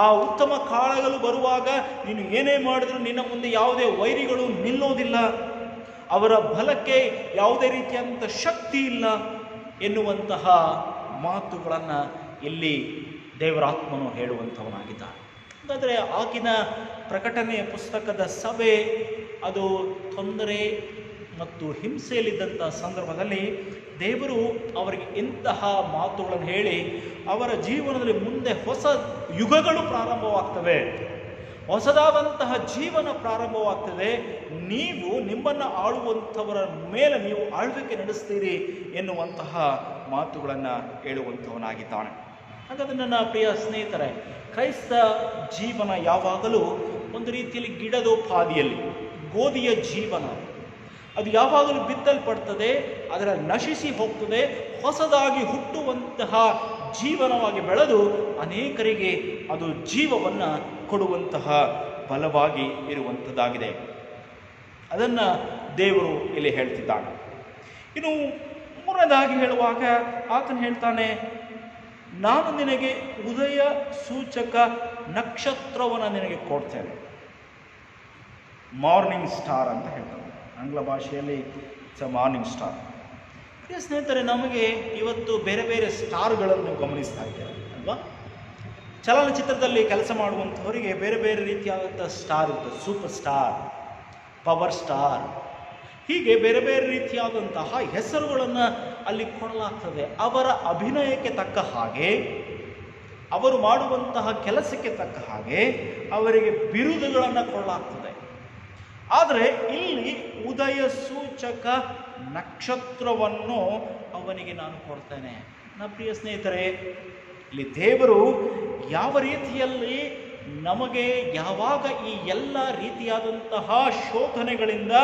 ಆ ಉತ್ತಮ ಕಾಲಗಳು ಬರುವಾಗ ನೀನು ಏನೇ ಮಾಡಿದರೂ ನಿನ್ನ ಮುಂದೆ ಯಾವುದೇ ವೈರಿಗಳು ನಿಲ್ಲೋದಿಲ್ಲ, ಅವರ ಬಲಕ್ಕೆ ಯಾವುದೇ ರೀತಿಯಾದಂಥ ಶಕ್ತಿ ಇಲ್ಲ ಎನ್ನುವಂತಹ ಮಾತುಗಳನ್ನು ಇಲ್ಲಿ ದೇವರಾತ್ಮನು ಹೇಳುವಂಥವನಾಗಿದ್ದಾನೆ. ಹಾಗಾದರೆ ಆಗಿನ ಪ್ರಕಟಣೆಯ ಪುಸ್ತಕದ ಸಭೆ ಅದು ತೊಂದರೆ ಮತ್ತು ಹಿಂಸೆಯಲ್ಲಿದ್ದಂಥ ಸಂದರ್ಭದಲ್ಲಿ ದೇವರು ಅವರಿಗೆ ಇಂತಹ ಮಾತುಗಳನ್ನು ಹೇಳಿ ಅವರ ಜೀವನದಲ್ಲಿ ಮುಂದೆ ಹೊಸ ಯುಗಗಳು ಪ್ರಾರಂಭವಾಗ್ತವೆ, ಹೊಸದಾದಂತಹ ಜೀವನ ಪ್ರಾರಂಭವಾಗ್ತದೆ, ನೀವು ನಿಮ್ಮನ್ನು ಆಳುವಂಥವರ ಮೇಲೆ ನೀವು ಆಳ್ವಿಕೆ ನಡೆಸ್ತೀರಿ ಎನ್ನುವಂತಹ ಮಾತುಗಳನ್ನು ಹೇಳುವಂಥವನಾಗಿದ್ದಾನೆ. ಹಾಗಾದರೆ ನನ್ನ ಪ್ರಿಯ ಸ್ನೇಹಿತರೆ, ಕ್ರೈಸ್ತ ಜೀವನ ಯಾವಾಗಲೂ ಒಂದು ರೀತಿಯಲ್ಲಿ ಗಿಡದೋಪಾದಿಯಲ್ಲಿ ಗೋಧಿಯ ಜೀವನ, ಅದು ಯಾವಾಗಲೂ ಬಿತ್ತಲ್ಪಡ್ತದೆ, ಅದರ ನಶಿಸಿ ಹೋಗ್ತದೆ, ಹೊಸದಾಗಿ ಹುಟ್ಟುವಂತಹ ಜೀವನವಾಗಿ ಬೆಳೆದು ಅನೇಕರಿಗೆ ಅದು ಜೀವವನ್ನು ಕೊಡುವಂತಹ ಬಲವಾಗಿ ಇರುವಂಥದ್ದಾಗಿದೆ. ಅದನ್ನು ದೇವರು ಇಲ್ಲಿ ಹೇಳ್ತಿದ್ದಾನೆ. ಇನ್ನು ಮೂರನೇದಾಗಿ ಹೇಳುವಾಗ ಆತನು ಹೇಳ್ತಾನೆ, ನಾನು ನಿನಗೆ ಉದಯ ಸೂಚಕ ನಕ್ಷತ್ರವನ್ನು ನಿನಗೆ ಕೊಡ್ತೇನೆ. ಮಾರ್ನಿಂಗ್ ಸ್ಟಾರ್ ಅಂತ ಹೇಳ್ತಾನೆ, ಆಂಗ್ಲ ಭಾಷೆಯಲ್ಲಿ ಇಟ್ಸ್ ಅ ಮಾರ್ನಿಂಗ್ ಸ್ಟಾರ್. ಪ್ರಿಯ ಸ್ನೇಹಿತರೆ, ನಮಗೆ ಇವತ್ತು ಬೇರೆ ಬೇರೆ ಸ್ಟಾರ್ಗಳನ್ನು ಗಮನಿಸ್ತಾ ಇದ್ದೇವೆ ಅಲ್ವಾ? ಚಲನಚಿತ್ರದಲ್ಲಿ ಕೆಲಸ ಮಾಡುವಂಥವರಿಗೆ ಬೇರೆ ಬೇರೆ ರೀತಿಯಾದಂಥ ಸ್ಟಾರ್ ಇರ್ತದೆ. ಸೂಪರ್ ಸ್ಟಾರ್, ಪವರ್ ಸ್ಟಾರ್, ಹೀಗೆ ಬೇರೆ ಬೇರೆ ರೀತಿಯಾದಂತಹ ಹೆಸರುಗಳನ್ನು ಅಲ್ಲಿ ಕೊಡಲಾಗ್ತದೆ. ಅವರ ಅಭಿನಯಕ್ಕೆ ತಕ್ಕ ಹಾಗೆ, ಅವರು ಮಾಡುವಂತಹ ಕೆಲಸಕ್ಕೆ ತಕ್ಕ ಹಾಗೆ ಅವರಿಗೆ ಬಿರುದುಗಳನ್ನು ಕೊಡಲಾಗ್ತದೆ. ಆದರೆ ಇಲ್ಲಿ ಉದಯ ಸೂಚಕ ನಕ್ಷತ್ರವನ್ನು ಅವನಿಗೆ ನಾನು ಕೊಡ್ತೇನೆ. ನನ್ನ ಪ್ರಿಯ ಸ್ನೇಹಿತರೆ, ಇಲ್ಲಿ ದೇವರು ಯಾವ ರೀತಿಯಲ್ಲಿ ನಮಗೆ ಯಾವಾಗ ಈ ಎಲ್ಲ ರೀತಿಯಾದಂತಹ ಶೋಧನೆಗಳಿಂದ,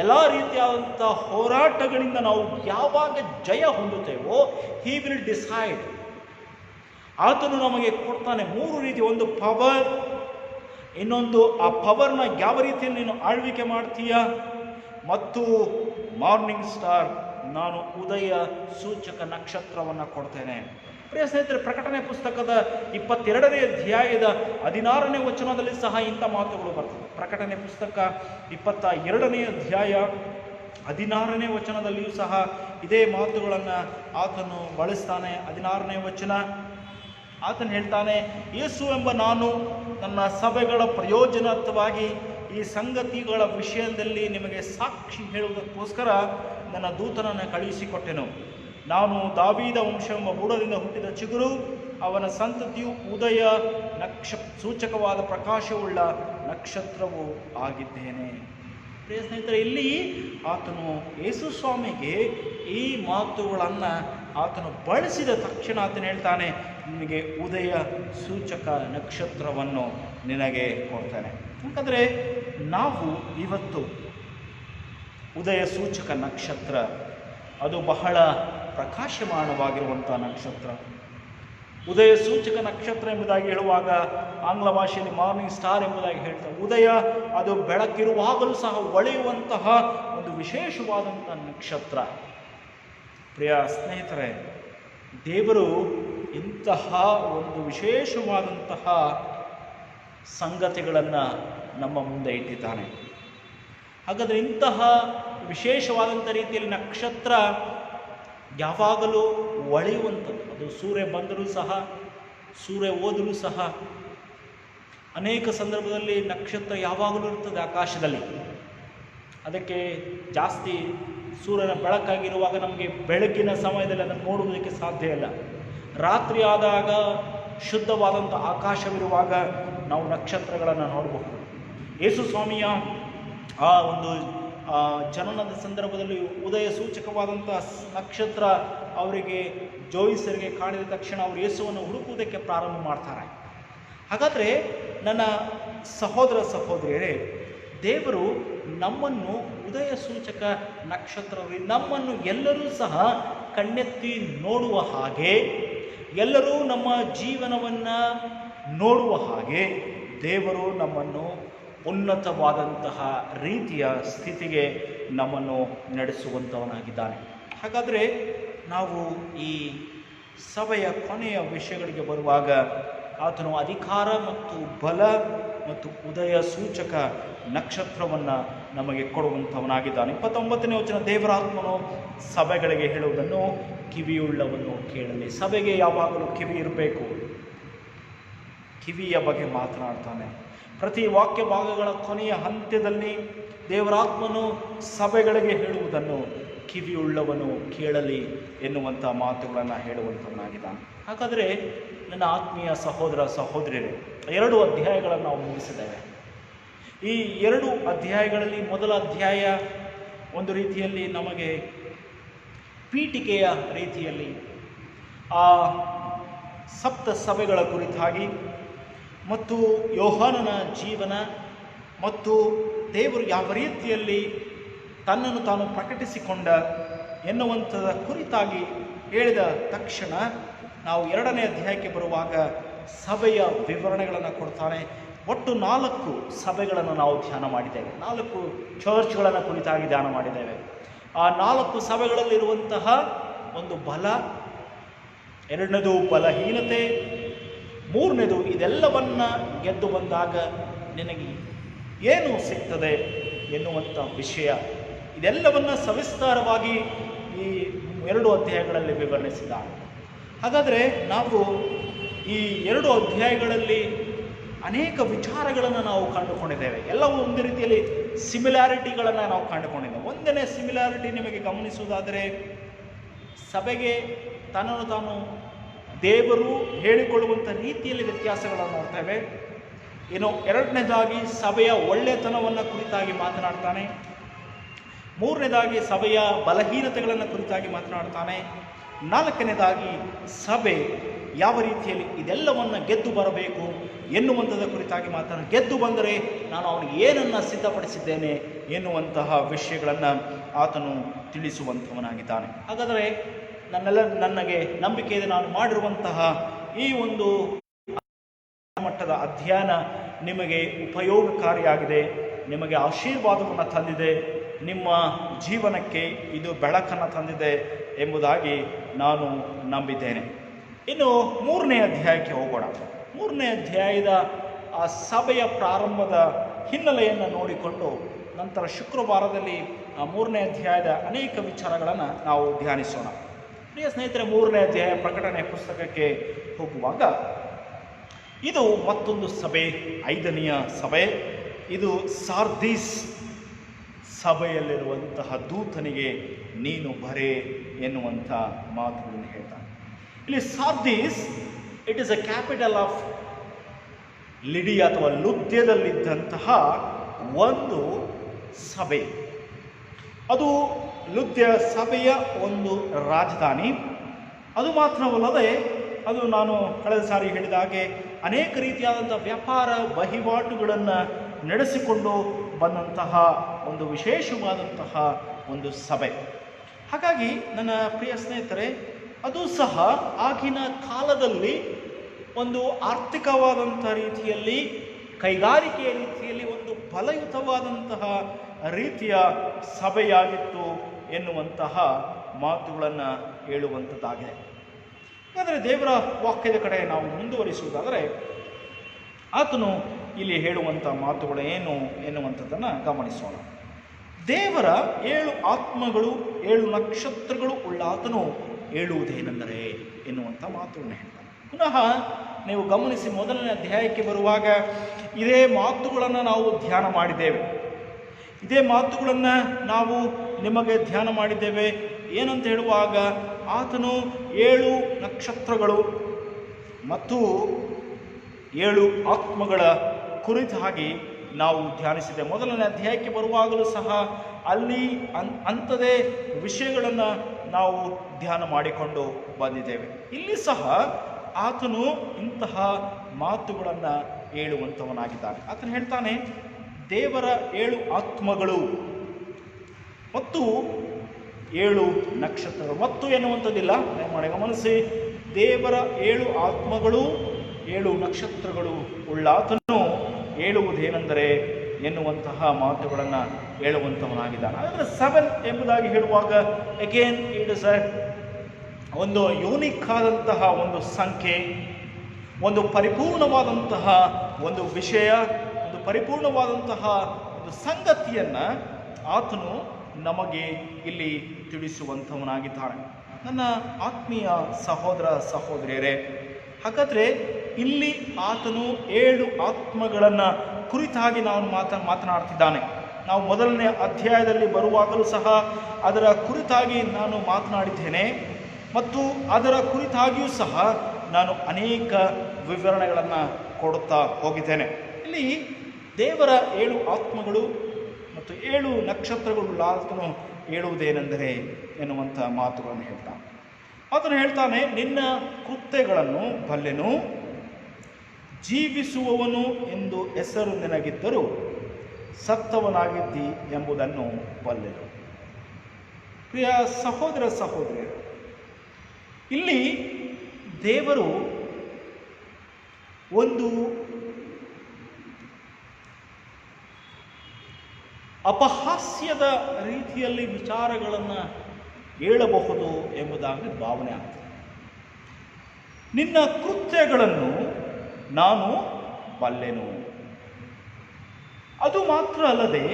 ಎಲ್ಲ ರೀತಿಯಾದಂತಹ ಹೋರಾಟಗಳಿಂದ ನಾವು ಯಾವಾಗ ಜಯ ಹೊಂದುತ್ತೇವೋ, ಹಿ ವಿಲ್ ಡಿಸೈಡ್. ಆತನು ನಮಗೆ ಕೊಡ್ತಾನೆ ಮೂರು ರೀತಿ, ಒಂದು ಪವರ್, ಇನ್ನೊಂದು ಆ ಪವರ್ನ ಯಾವ ರೀತಿಯಲ್ಲಿ ನೀನು ಆಳ್ವಿಕೆ ಮಾಡ್ತೀಯ, ಮತ್ತು ಮಾರ್ನಿಂಗ್ ಸ್ಟಾರ್, ನಾನು ಉದಯ ಸೂಚಕ ನಕ್ಷತ್ರವನ್ನು ಕೊಡ್ತೇನೆ. ಪ್ರಿಯ ಸ್ನೇಹಿತರೆ, ಪ್ರಕಟಣೆ ಪುಸ್ತಕದ 22ನೇ ಅಧ್ಯಾಯದ 16ನೇ ವಚನದಲ್ಲಿ ಸಹ ಇಂಥ ಮಾತುಗಳು ಬರ್ತದೆ. ಪ್ರಕಟಣೆ ಪುಸ್ತಕ 22ನೇ ಅಧ್ಯಾಯ 16ನೇ ವಚನದಲ್ಲಿಯೂ ಸಹ ಇದೇ ಮಾತುಗಳನ್ನು ಆತನು ಬಳಸ್ತಾನೆ. 16ನೇ ವಚನ, ಆತನು ಹೇಳ್ತಾನೆ, ಯೇಸು ಎಂಬ ನಾನು ನನ್ನ ಸಭೆಗಳ ಪ್ರಯೋಜನಾರ್ಥವಾಗಿ ಈ ಸಂಗತಿಗಳ ವಿಷಯದಲ್ಲಿ ನಿಮಗೆ ಸಾಕ್ಷಿ ಹೇಳುವುದಕ್ಕೋಸ್ಕರ ನನ್ನ ದೂತನನ್ನು ಕಳುಹಿಸಿಕೊಟ್ಟೆನು. ನಾನು ದಾವೀದ ವಂಶವೆಂಬ ಬುಡದಿಂದ ಹುಟ್ಟಿದ ಚಿಗುರು, ಅವನ ಸಂತತಿಯು ಉದಯ ಸೂಚಕವಾದ ಪ್ರಕಾಶವುಳ್ಳ ನಕ್ಷತ್ರವೂ ಆಗಿದ್ದೇನೆ. ಪ್ರಿಯ ಸ್ನೇಹಿತರೆ, ಇಲ್ಲಿ ಆತನು ಯೇಸು ಸ್ವಾಮಿಗೆ ಈ ಮಾತುಗಳನ್ನು ಆತನು ಬಳಸಿದ ತಕ್ಷಣ ಆತನು ಹೇಳ್ತಾನೆ, ನಿನಗೆ ಉದಯ ಸೂಚಕ ನಕ್ಷತ್ರವನ್ನು ನಿನಗೆ ಕೊಡ್ತಾನೆ. ಯಾಕಂದರೆ ನಾವು ಇವತ್ತು ಉದಯ ಸೂಚಕ ನಕ್ಷತ್ರ, ಅದು ಬಹಳ ಪ್ರಕಾಶಮಾನವಾಗಿರುವಂಥ ನಕ್ಷತ್ರ. ಉದಯ ಸೂಚಕ ನಕ್ಷತ್ರ ಎಂಬುದಾಗಿ ಹೇಳುವಾಗ ಆಂಗ್ಲ ಭಾಷೆಯಲ್ಲಿ ಮಾರ್ನಿಂಗ್ ಸ್ಟಾರ್ ಎಂಬುದಾಗಿ ಹೇಳ್ತಾರೆ. ಉದಯ ಅದು ಬೆಳಕಿರುವಾಗಲೂ ಸಹ ಹೊಳೆಯುವಂತಹ ಒಂದು ವಿಶೇಷವಾದಂಥ ನಕ್ಷತ್ರ. ಪ್ರಿಯ ಸ್ನೇಹಿತರೆ, ದೇವರು ಇಂತಹ ಒಂದು ವಿಶೇಷವಾದಂತಹ ಸಂಗತಿಗಳನ್ನು ನಮ್ಮ ಮುಂದೆ ಇಟ್ಟಿದ್ದಾನೆ. ಹಾಗಾದರೆ ಇಂತಹ ವಿಶೇಷವಾದಂಥ ರೀತಿಯಲ್ಲಿ ನಕ್ಷತ್ರ ಯಾವಾಗಲೂ ಹೊಳೆಯುವಂಥದ್ದು. ಅದು ಸೂರ್ಯ ಬಂದರೂ ಸಹ, ಸೂರ್ಯ ಹೋದರೂ ಸಹ, ಅನೇಕ ಸಂದರ್ಭದಲ್ಲಿ ನಕ್ಷತ್ರ ಯಾವಾಗಲೂ ಇರ್ತದೆ ಆಕಾಶದಲ್ಲಿ. ಅದಕ್ಕೆ ಜಾಸ್ತಿ ಸೂರ್ಯನ ಬೆಳಕಾಗಿರುವಾಗ ನಮಗೆ ಬೆಳಗಿನ ಸಮಯದಲ್ಲಿ ಅದನ್ನು ನೋಡುವುದಕ್ಕೆ ಸಾಧ್ಯ ಇಲ್ಲ. ರಾತ್ರಿ ಆದಾಗ ಶುದ್ಧವಾದಂಥ ಆಕಾಶವಿರುವಾಗ ನಾವು ನಕ್ಷತ್ರಗಳನ್ನು ನೋಡಬಹುದು. ಯೇಸು ಸ್ವಾಮಿಯ ಆ ಒಂದು ಜನನದ ಸಂದರ್ಭದಲ್ಲಿ ಉದಯ ಸೂಚಕವಾದಂಥ ನಕ್ಷತ್ರ ಅವರಿಗೆ ಜೋಯಿಸರಿಗೆ ಕಾಣಿದ ತಕ್ಷಣ ಅವರು ಯೇಸುವನ್ನು ಹುಡುಕುವುದಕ್ಕೆ ಪ್ರಾರಂಭ ಮಾಡ್ತಾರೆ. ಹಾಗಾದರೆ ನನ್ನ ಸಹೋದರ ಸಹೋದರಿಯರೇ, ದೇವರು ನಮ್ಮನ್ನು ಉದಯ ಸೂಚಕ ನಕ್ಷತ್ರದಲ್ಲಿ ನಮ್ಮನ್ನು ಎಲ್ಲರೂ ಸಹ ಕಣ್ಣೆತ್ತಿ ನೋಡುವ ಹಾಗೆ, ಎಲ್ಲರೂ ನಮ್ಮ ಜೀವನವನ್ನು ನೋಡುವ ಹಾಗೆ ದೇವರು ನಮ್ಮನ್ನು ಉನ್ನತವಾದಂತಹ ರೀತಿಯ ಸ್ಥಿತಿಗೆ ನಮ್ಮನ್ನು ನಡೆಸುವಂಥವನಾಗಿದ್ದಾನೆ. ಹಾಗಾದರೆ ನಾವು ಈ ಸಭೆಯ ಕೊನೆಯ ವಿಷಯಗಳಿಗೆ ಬರುವಾಗ ಆತನು ಅಧಿಕಾರ ಮತ್ತು ಬಲ ಮತ್ತು ಉದಯ ಸೂಚಕ ನಕ್ಷತ್ರವನ್ನು ನಮಗೆ ಕೊಡುವಂಥವನಾಗಿದ್ದಾನೆ. 29ನೇ ವಚನ, ದೇವರಾತ್ಮನು ಸಭೆಗಳಿಗೆ ಹೇಳುವುದನ್ನು ಕಿವಿಯುಳ್ಳವನು ಕೇಳಲಿ. ಸಭೆಗೆ ಯಾವಾಗಲೂ ಕಿವಿ ಇರಬೇಕು. ಕಿವಿಯ ಬಗ್ಗೆ ಮಾತನಾಡ್ತಾನೆ. ಪ್ರತಿ ವಾಕ್ಯ ಭಾಗಗಳ ಕೊನೆಯ ಹಂತದಲ್ಲಿ ದೇವರಾತ್ಮನು ಸಭೆಗಳಿಗೆ ಹೇಳುವುದನ್ನು ಕಿವಿಯುಳ್ಳವನು ಕೇಳಲಿ ಎನ್ನುವಂಥ ಮಾತುಗಳನ್ನು ಹೇಳುವಂಥವನಾಗಿದ್ದಾನೆ. ಹಾಗಾದರೆ ನನ್ನ ಆತ್ಮೀಯ ಸಹೋದರ ಸಹೋದರಿಯರೇ, 2 ಅಧ್ಯಾಯಗಳನ್ನು ನಾವು ಮುಗಿಸಿದ್ದೇವೆ. ಈ 2 ಅಧ್ಯಾಯಗಳಲ್ಲಿ ಮೊದಲ ಅಧ್ಯಾಯ ಒಂದು ರೀತಿಯಲ್ಲಿ ನಮಗೆ ಪೀಠಿಕೆಯ ರೀತಿಯಲ್ಲಿ ಆ ಸಪ್ತ ಸಭೆಗಳ ಕುರಿತಾಗಿ ಮತ್ತು ಯೋಹಾನನ ಜೀವನ ಮತ್ತು ದೇವರು ಯಾವ ರೀತಿಯಲ್ಲಿ ತನ್ನನ್ನು ತಾನು ಪ್ರಕಟಿಸಿಕೊಂಡ ಎನ್ನುವಂಥದ ಕುರಿತಾಗಿ ಹೇಳಿದ ತಕ್ಷಣ ನಾವು 2ನೇ ಅಧ್ಯಾಯಕ್ಕೆ ಬರುವಾಗ ಸಭೆಯ ವಿವರಣೆಗಳನ್ನು ಕೊಡ್ತಾನೆ. ಒಟ್ಟು 4 ಸಭೆಗಳನ್ನು ನಾವು ಧ್ಯಾನ ಮಾಡಿದ್ದೇವೆ. 4 ಚರ್ಚ್ಗಳನ್ನು ಕುರಿತಾಗಿ ಧ್ಯಾನ ಮಾಡಿದ್ದೇವೆ. ಆ 4 ಸಭೆಗಳಲ್ಲಿರುವಂತಹ ಒಂದು ಬಲ, 2ನೇದು ಬಲಹೀನತೆ, 3ನೇದು ಇದೆಲ್ಲವನ್ನು ಗೆದ್ದು ಬಂದಾಗ ನಿನಗೆ ಏನು ಸಿಗ್ತದೆ ಎನ್ನುವಂಥ ವಿಷಯ. ಇದೆಲ್ಲವನ್ನು ಸವಿಸ್ತಾರವಾಗಿ ಈ 2 ಅಧ್ಯಾಯಗಳಲ್ಲಿ ವಿವರಿಸಿದ್ದಾನೆ. ಹಾಗಾದರೆ ನಾವು ಈ 2 ಅಧ್ಯಾಯಗಳಲ್ಲಿ ಅನೇಕ ವಿಚಾರಗಳನ್ನು ನಾವು ಕಂಡುಕೊಂಡಿದ್ದೇವೆ. ಎಲ್ಲವೂ ಒಂದು ರೀತಿಯಲ್ಲಿ ಸಿಮಿಲಾರಿಟಿಗಳನ್ನು ನಾವು ಕಂಡುಕೊಂಡಿದ್ದೇವೆ. ಒಂದನೇ ಸಿಮಿಲಾರಿಟಿ ನಿಮಗೆ ಗಮನಿಸುವುದಾದರೆ, ಸಭೆಗೆ ತನ್ನನ್ನು ತಾನು ದೇವರು ಹೇಳಿಕೊಳ್ಳುವಂಥ ರೀತಿಯಲ್ಲಿ ವ್ಯತ್ಯಾಸಗಳನ್ನು ನೋಡ್ತೇವೆ. ಇನ್ನು 2ನೇದಾಗಿ ಸಭೆಯ ಒಳ್ಳೆತನವನ್ನು ಕುರಿತಾಗಿ ಮಾತನಾಡ್ತಾನೆ. 3ನೇದಾಗಿ ಸಭೆಯ ಬಲಹೀನತೆಗಳನ್ನು ಕುರಿತಾಗಿ ಮಾತನಾಡ್ತಾನೆ. 4ನೇದಾಗಿ ಸಭೆ ಯಾವ ರೀತಿಯಲ್ಲಿ ಇದೆಲ್ಲವನ್ನು ಗೆದ್ದು ಬರಬೇಕು ಎನ್ನುವಂಥದ ಕುರಿತಾಗಿ ಮಾತನಾಡಿ, ಗೆದ್ದು ಬಂದರೆ ನಾನು ಅವನಿಗೆ ಏನನ್ನು ಸಿದ್ಧಪಡಿಸಿದ್ದೇನೆ ಎನ್ನುವಂತಹ ವಿಷಯಗಳನ್ನು ಆತನು ತಿಳಿಸುವಂಥವನಾಗಿದ್ದಾನೆ. ಹಾಗಾದರೆ ನನಗೆ ನಂಬಿಕೆ ಇದೆ, ನಾನು ಮಾಡಿರುವಂತಹ ಈ ಒಂದು ಮಟ್ಟದ ಅಧ್ಯಯನ ನಿಮಗೆ ಉಪಯೋಗಕಾರಿಯಾಗಿದೆ, ನಿಮಗೆ ಆಶೀರ್ವಾದವನ್ನು ತಂದಿದೆ, ನಿಮ್ಮ ಜೀವನಕ್ಕೆ ಇದು ಬೆಳಕನ್ನು ತಂದಿದೆ ಎಂಬುದಾಗಿ ನಾನು ನಂಬಿದ್ದೇನೆ. ಇನ್ನು 3ನೇ ಅಧ್ಯಾಯಕ್ಕೆ ಹೋಗೋಣ. 3ನೇ ಅಧ್ಯಾಯದ ಆ ಸಭೆಯ ಪ್ರಾರಂಭದ ಹಿನ್ನೆಲೆಯನ್ನು ನೋಡಿಕೊಂಡು ನಂತರ ಶುಕ್ರವಾರದಲ್ಲಿ ಆ 3ನೇ ಅಧ್ಯಾಯದ ಅನೇಕ ವಿಚಾರಗಳನ್ನು ನಾವು ಧ್ಯಾನಿಸೋಣ. ಪ್ರಿಯ ಸ್ನೇಹಿತರೆ, 3ನೇ ಅಧ್ಯಾಯ ಪ್ರಕಟಣೆ ಪುಸ್ತಕಕ್ಕೆ ಹೋಗುವಾಗ ಇದು ಮತ್ತೊಂದು ಸಭೆ, 5ನೆಯ ಸಭೆ. ಇದು ಸಾರ್ದಿಸ್ ಸಭೆಯಲ್ಲಿರುವಂತಹ ದೂತನಿಗೆ ನೀನು ಬರೆ ಎನ್ನುವಂಥ ಮಾತುಗಳನ್ನು ಹೇಳ್ತಾನೆ. ಇಲ್ಲಿ Sardis, it is a capital of Lydia ಅಥವಾ ಲುದ್ಯದಲ್ಲಿದ್ದಂತಹ ಒಂದು ಸಭೆ. ಅದು ಲುದ್ಯ ಸಭೆಯ ಒಂದು ರಾಜಧಾನಿ. ಅದು ಮಾತ್ರವಲ್ಲದೆ ಅದು ನಾನು ಕಳೆದ ಸಾರಿ ಹೇಳಿದ ಹಾಗೆ ಅನೇಕ ರೀತಿಯಾದಂಥ ವ್ಯಾಪಾರ ವಹಿವಾಟುಗಳನ್ನು ನಡೆಸಿಕೊಂಡು ಬಂದಂತಹ ಒಂದು ವಿಶೇಷವಾದಂತಹ ಒಂದು ಸಭೆ. ಹಾಗಾಗಿ ನನ್ನ ಪ್ರಿಯ ಸ್ನೇಹಿತರೆ, ಅದು ಸಹ ಆಗಿನ ಕಾಲದಲ್ಲಿ ಒಂದು ಆರ್ಥಿಕವಾದಂಥ ರೀತಿಯಲ್ಲಿ, ಕೈಗಾರಿಕೆಯ ರೀತಿಯಲ್ಲಿ ಒಂದು ಬಲಯುತವಾದಂತಹ ರೀತಿಯ ಸಭೆಯಾಗಿತ್ತು ಎನ್ನುವಂತಹ ಮಾತುಗಳನ್ನು ಹೇಳುವಂಥದ್ದಾಗಿದೆ. ಹಾಗಾದರೆ ದೇವರ ವಾಕ್ಯದ ಕಡೆ ನಾವು ಮುಂದುವರಿಸುವುದಾದರೆ ಆತನು ಇಲ್ಲಿ ಹೇಳುವಂಥ ಮಾತುಗಳು ಏನು ಎನ್ನುವಂಥದ್ದನ್ನು ಗಮನಿಸೋಣ. ದೇವರ 7 ಆತ್ಮಗಳು 7 ನಕ್ಷತ್ರಗಳು ಉಳ್ಳ ಆತನು ಹೇಳುವುದೇನೆಂದರೆ ಎನ್ನುವಂಥ ಮಾತುಗಳನ್ನು ಹೇಳ್ತಾನೆ. ಪುನಃ ನೀವು ಗಮನಿಸಿ, ಮೊದಲನೇ ಅಧ್ಯಾಯಕ್ಕೆ ಬರುವಾಗ ಇದೇ ಮಾತುಗಳನ್ನು ನಾವು ಧ್ಯಾನ ಮಾಡಿದ್ದೇವೆ. ಇದೇ ಮಾತುಗಳನ್ನು ನಾವು ನಿಮಗೆ ಧ್ಯಾನ ಮಾಡಿದ್ದೇವೆ. ಏನಂತ ಹೇಳುವಾಗ ಆತನು 7 ನಕ್ಷತ್ರಗಳು ಮತ್ತು 7 ಆತ್ಮಗಳ ಕುರಿತಾಗಿ ನಾವು ಧ್ಯಾನಿಸಿದೆ. ಮೊದಲನೇ ಅಧ್ಯಾಯಕ್ಕೆ ಬರುವಾಗಲೂ ಸಹ ಅಲ್ಲಿ ಅಂಥದೇ ವಿಷಯಗಳನ್ನು ನಾವು ಧ್ಯಾನ ಮಾಡಿಕೊಂಡು ಬಂದಿದ್ದೇವೆ. ಇಲ್ಲಿ ಸಹ ಆತನು ಇಂತಹ ಮಾತುಗಳನ್ನು ಹೇಳುವಂಥವನಾಗಿದ್ದಾನೆ. ಆತನು ಹೇಳ್ತಾನೆ, ದೇವರ 7 ಆತ್ಮಗಳು ಮತ್ತು 7 ನಕ್ಷತ್ರಗಳು. ಮತ್ತು ಎನ್ನುವಂಥದ್ದಿಲ್ಲ, ಮಾಡಿ ಗಮನಿಸಿ. ದೇವರ 7 ಆತ್ಮಗಳು 7 ನಕ್ಷತ್ರಗಳು ಉಳ್ಳಾತನು ಹೇಳುವುದೇನೆಂದರೆ ಎನ್ನುವಂತಹ ಮಾತುಗಳನ್ನು ಹೇಳುವಂಥವನಾಗಿದ್ದಾನೆ. ಆದರೆ 7 ಎಂಬುದಾಗಿ ಹೇಳುವಾಗ ಅಗೇನ್ ಇಟ್ ಇಸ್ ಒಂದು ಯೂನಿಕ್ ಆದಂತಹ ಒಂದು ಸಂಖ್ಯೆ, ಒಂದು ಪರಿಪೂರ್ಣವಾದಂತಹ ಒಂದು ವಿಷಯ, ಒಂದು ಪರಿಪೂರ್ಣವಾದಂತಹ ಒಂದು ಸಂಗತಿಯನ್ನು ಆತನು ನಮಗೆ ಇಲ್ಲಿ ತಿಳಿಸುವಂಥವನಾಗಿದ್ದಾನೆ. ನನ್ನ ಆತ್ಮೀಯ ಸಹೋದರ ಸಹೋದರಿಯರೇ, ಹಾಗಾದರೆ ಇಲ್ಲಿ ಆತನು 7 ಆತ್ಮಗಳನ್ನು ಕುರಿತಾಗಿ ನಾವು ಮಾತನಾಡ್ತಿದ್ದಾನೆ. ನಾವು ಮೊದಲನೇ ಅಧ್ಯಾಯದಲ್ಲಿ ಬರುವಾಗಲೂ ಸಹ ಅದರ ಕುರಿತಾಗಿ ನಾನು ಮಾತನಾಡಿದ್ದೇನೆ ಮತ್ತು ಅದರ ಕುರಿತಾಗಿಯೂ ಸಹ ನಾನು ಅನೇಕ ವಿವರಣೆಗಳನ್ನು ಕೊಡುತ್ತಾ ಹೋಗಿದ್ದೇನೆ. ಇಲ್ಲಿ ದೇವರ 7 ಆತ್ಮಗಳು ಮತ್ತು 7 ನಕ್ಷತ್ರಗಳು ಆತನು ಹೇಳುವುದೇನೆಂದರೆ ಎನ್ನುವಂಥ ಮಾತುಗಳನ್ನು ಹೇಳ್ತಾನೆ. ಆತನು ಹೇಳ್ತಾನೆ, ನಿನ್ನ ಕೃತ್ಯಗಳನ್ನು ಬಲ್ಲೆನು, ಜೀವಿಸುವವನು ಎಂದು ಹೆಸರು ನಿನಗಿದ್ದರೂ ಸತ್ತವನಾಗಿದ್ದಿ ಎಂಬುದನ್ನು ಬಲ್ಲೆನು. ಪ್ರಿಯ ಸಹೋದರ ಸಹೋದರಿಯರು, ಇಲ್ಲಿ ದೇವರು ಒಂದು ಅಪಹಾಸ್ಯದ ರೀತಿಯಲ್ಲಿ ವಿಚಾರಗಳನ್ನು ಹೇಳಬಹುದು ಎಂಬುದಾಗಿ ಭಾವನೆ ಆಗ್ತದೆ. ನಿನ್ನ ಕೃತ್ಯಗಳನ್ನು ನಾನು ಬಲ್ಲೆನು. ಅದು ಮಾತ್ರ ಅಲ್ಲದೆ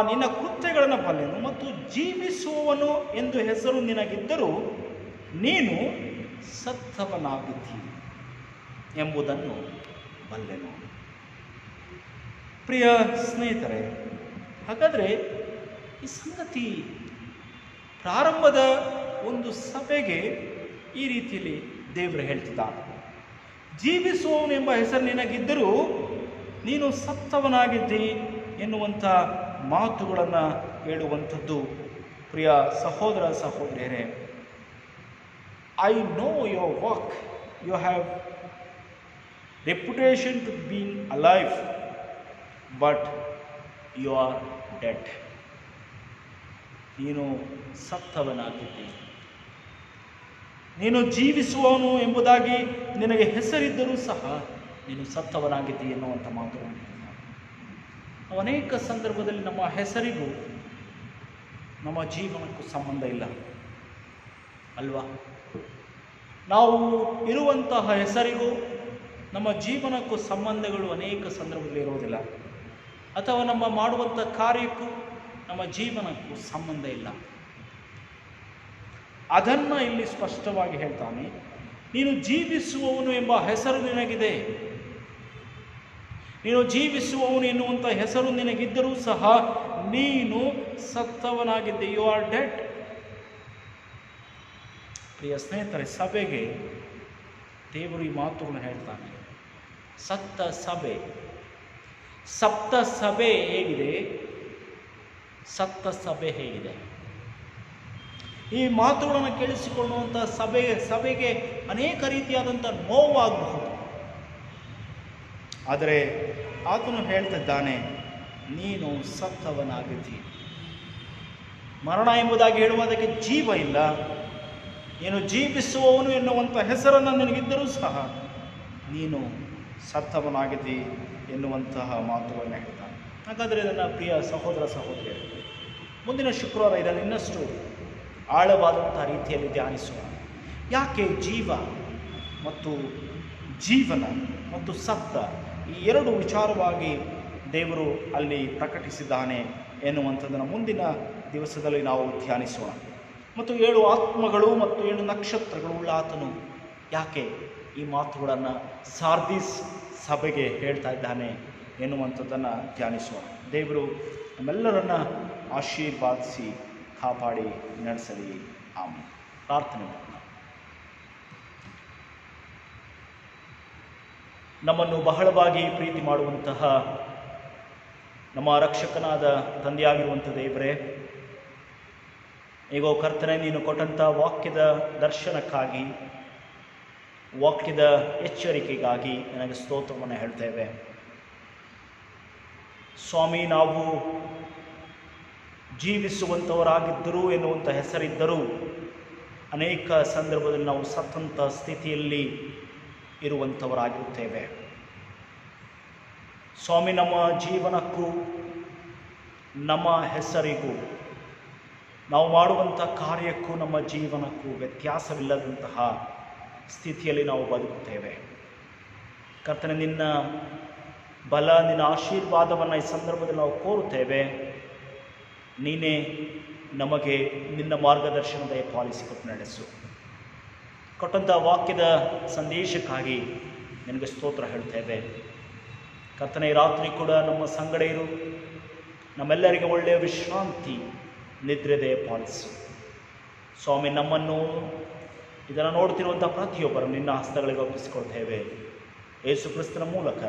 ನಿನ್ನ ಕೃತ್ಯಗಳನ್ನು ಬಲ್ಲೆನು ಮತ್ತು ಜೀವಿಸುವವನು ಎಂದು ಹೆಸರು ನಿನಗಿದ್ದರೂ ನೀನು ಸತ್ತವನಾಗಿದ್ದಿ ಎಂಬುದನ್ನು ಬಲ್ಲೆನು. ಪ್ರಿಯ ಸ್ನೇಹಿತರೆ, ಹಾಗಾದರೆ ಈ ಸಂಗತಿ ಪ್ರಾರಂಭದ ಒಂದು ಸಭೆಗೆ ಈ ರೀತಿಯಲ್ಲಿ ದೇವರು ಹೇಳ್ತಿದ್ದಾನೆ, ಜೀವಿಸುವವನು ಎಂಬ ಹೆಸರು ನಿನಗಿದ್ದರೂ ನೀನು ಸತ್ತವನಾಗಿದ್ದಿ ಎನ್ನುವಂಥ ಮಾತುಗಳನ್ನು ಹೇಳುವಂಥದ್ದು. ಪ್ರಿಯ ಸಹೋದರ ಸಹೋದರಿಯರೇ, I know your work, you have reputation to being alive, but you are dead. ನೀನು ಸತ್ತವನಾಗಿದ್ದಿ, ನೀನು ಜೀವಿಸುವವನು ಎಂಬುದಾಗಿ ನಿನಗೆ ಹೆಸರಿದ್ದರೂ ಸಹ ನೀನು ಸತ್ತವನಾಗಿದ್ದಿ ಎನ್ನುವಂಥ ಮಾತುಗಳನ್ನು ನಾವು ಅನೇಕ ಸಂದರ್ಭದಲ್ಲಿ ನಮ್ಮ ಹೆಸರಿಗೂ ನಮ್ಮ ಜೀವನಕ್ಕೂ ಸಂಬಂಧ ಇಲ್ಲ ಅಲ್ವಾ? ನಾವು ಇರುವಂತಹ ಹೆಸರಿಗೂ ನಮ್ಮ ಜೀವನಕ್ಕೂ ಸಂಬಂಧಗಳು ಅನೇಕ ಸಂದರ್ಭದಲ್ಲಿ ಇರೋದಿಲ್ಲ, ಅಥವಾ ನಮ್ಮ ಮಾಡುವಂಥ ಕಾರ್ಯಕ್ಕೂ ನಮ್ಮ ಜೀವನಕ್ಕೂ ಸಂಬಂಧ ಇಲ್ಲ. ಅದನ್ನು ಇಲ್ಲಿ ಸ್ಪಷ್ಟವಾಗಿ ಹೇಳ್ತಾನೆ, ನೀನು ಜೀವಿಸುವವನು ಎಂಬ ಹೆಸರು ನಿನಗಿದೆ, ನೀನು ಜೀವಿಸುವವನು ಎನ್ನುವಂಥ ಹೆಸರು ನಿನಗಿದ್ದರೂ ಸಹ ನೀನು ಸತ್ತವನಾಗಿದ್ದೆ, ಯು ಆರ್ ಡೆಡ್. ಪ್ರಿಯ ಸ್ನೇಹಿತರೆ, ಸಭೆಗೆ ದೇವರು ಈ ಮಾತುಗಳನ್ನು ಹೇಳ್ತಾನೆ. ಸತ್ತ ಸಭೆ, ಸಪ್ತ ಸಭೆ ಹೇಗಿದೆ, ಸತ್ತ ಸಭೆ ಹೇಗಿದೆ? ಈ ಮಾತುಗಳನ್ನು ಕೇಳಿಸಿಕೊಳ್ಳುವಂಥ ಸಭೆಗೆ ಅನೇಕ ರೀತಿಯಾದಂಥ ನೋವಾಗಬಹುದು. ಆದರೆ ಆತನು ಹೇಳ್ತಿದ್ದಾನೆ, ನೀನು ಸತ್ತವನಾಗಿದ್ದಿ. ಮರಣ ಎಂಬುದಾಗಿ ಹೇಳುವುದಕ್ಕೆ ಜೀವ ಇಲ್ಲ, ನೀನು ಜೀವಿಸುವವನು ಎನ್ನುವಂಥ ಹೆಸರನ್ನು ನಿನಗಿದ್ದರೂ ಸಹ ನೀನು ಸತ್ತವನಾಗಿದ್ದಿ ಎನ್ನುವಂತಹ ಮಾತುಗಳನ್ನು ಹೇಳ್ತಾನೆ. ಹಾಗಾದರೆ ನನ್ನ ಪ್ರಿಯ ಸಹೋದರ ಸಹೋದರಿಯರು, ಮುಂದಿನ ಶುಕ್ರವಾರ ಇದನ್ನು ಇನ್ನಷ್ಟು ಆಳವಾದಂಥ ರೀತಿಯಲ್ಲಿ ಧ್ಯಾನಿಸೋಣ. ಯಾಕೆ ಜೀವ ಮತ್ತು ಜೀವನ ಮತ್ತು ಸತ್ತ ಈ ಎರಡು ವಿಚಾರವಾಗಿ ದೇವರು ಅಲ್ಲಿ ಪ್ರಕಟಿಸಿದ್ದಾನೆ ಎನ್ನುವಂಥದ್ದನ್ನು ಮುಂದಿನ ದಿವಸದಲ್ಲಿ ನಾವು ಧ್ಯಾನಿಸೋಣ. ಮತ್ತು 7 ಆತ್ಮಗಳು ಮತ್ತು 7 ನಕ್ಷತ್ರಗಳು ಉಳ್ಳ ಆತನು ಯಾಕೆ ಈ ಮಾತುಗಳನ್ನು ಸಾರ್ದಿಸ್ ಸಭೆಗೆ ಹೇಳ್ತಾ ಇದ್ದಾನೆ ಎನ್ನುವಂಥದ್ದನ್ನು ಧ್ಯಾನಿಸೋಣ. ದೇವರು ನಮ್ಮೆಲ್ಲರನ್ನ ಆಶೀರ್ವಾದಿಸಿ ಕಾಪಾಡಿ ನಡೆಸಲಿ. ಆಮೇಲೆ ಪ್ರಾರ್ಥನೆ ಮಾಡೋಣ. ನಮ್ಮನ್ನು ಬಹಳವಾಗಿ ಪ್ರೀತಿ ಮಾಡುವಂತಹ ನಮ್ಮ ರಕ್ಷಕನಾದ ತಂದೆಯಾಗಿರುವಂಥ ದೇವರೇ, ಈಗ ಕರ್ತನೆ ನೀನು ಕೊಟ್ಟಂಥ ವಾಕ್ಯದ ದರ್ಶನಕ್ಕಾಗಿ, ವಾಕ್ಯದ ಎಚ್ಚರಿಕೆಗಾಗಿ ನನಗೆ ಸ್ತೋತ್ರವನ್ನು ಹೇಳ್ತೇವೆ ಸ್ವಾಮಿ. ನಾವು ಜೀವಿಸುವಂಥವರಾಗಿದ್ದರು ಎನ್ನುವಂಥ ಹೆಸರಿದ್ದರೂ ಅನೇಕ ಸಂದರ್ಭದಲ್ಲಿ ನಾವು ಸತ್ತಂಥ ಸ್ಥಿತಿಯಲ್ಲಿ ಇರುವಂಥವರಾಗಿರುತ್ತೇವೆ ಸ್ವಾಮಿ. ನಮ್ಮ ಜೀವನಕ್ಕೂ ನಮ್ಮ ಹೆಸರಿಗೂ, ನಾವು ಮಾಡುವಂಥ ಕಾರ್ಯಕ್ಕೂ ನಮ್ಮ ಜೀವನಕ್ಕೂ ವ್ಯತ್ಯಾಸವಿಲ್ಲದಂತಹ ಸ್ಥಿತಿಯಲ್ಲಿ ನಾವು ಬದುಕುತ್ತೇವೆ ಕರ್ತನೆ. ನಿನ್ನ ಬಲ, ನಿನ್ನ ಆಶೀರ್ವಾದವನ್ನು ಈ ಸಂದರ್ಭದಲ್ಲಿ ನಾವು ಕೋರುತ್ತೇವೆ. ನೀನೇ ನಮಗೆ ನಿನ್ನ ಮಾರ್ಗದರ್ಶನದ ಪಾಲಿಸಿಕೊಟ್ಟು ನಡೆಸು. ಕೊಟ್ಟಂಥ ವಾಕ್ಯದ ಸಂದೇಶಕ್ಕಾಗಿ ನಿನಗೆ ಸ್ತೋತ್ರ ಹೇಳ್ತೇವೆ ಕರ್ತನೆ. ಈ ರಾತ್ರಿ ಕೂಡ ನಮ್ಮ ಸಂಗಡ ಇರು, ನಮ್ಮೆಲ್ಲರಿಗೆ ಒಳ್ಳೆಯ ವಿಶ್ರಾಂತಿ, ನಿದ್ರೆ ದಯಪಾಲಿಸು ಸ್ವಾಮಿ. ನಮ್ಮನ್ನು ಇದನ್ನು ನೋಡ್ತಿರುವಂಥ ಪ್ರತಿಯೊಬ್ಬರು ನಿನ್ನ ಹಸ್ತಗಳಿಗೆ ಒಪ್ಪಿಸಿಕೊಳ್ತೇವೆ. ಯೇಸು ಕ್ರಿಸ್ತನ ಮೂಲಕ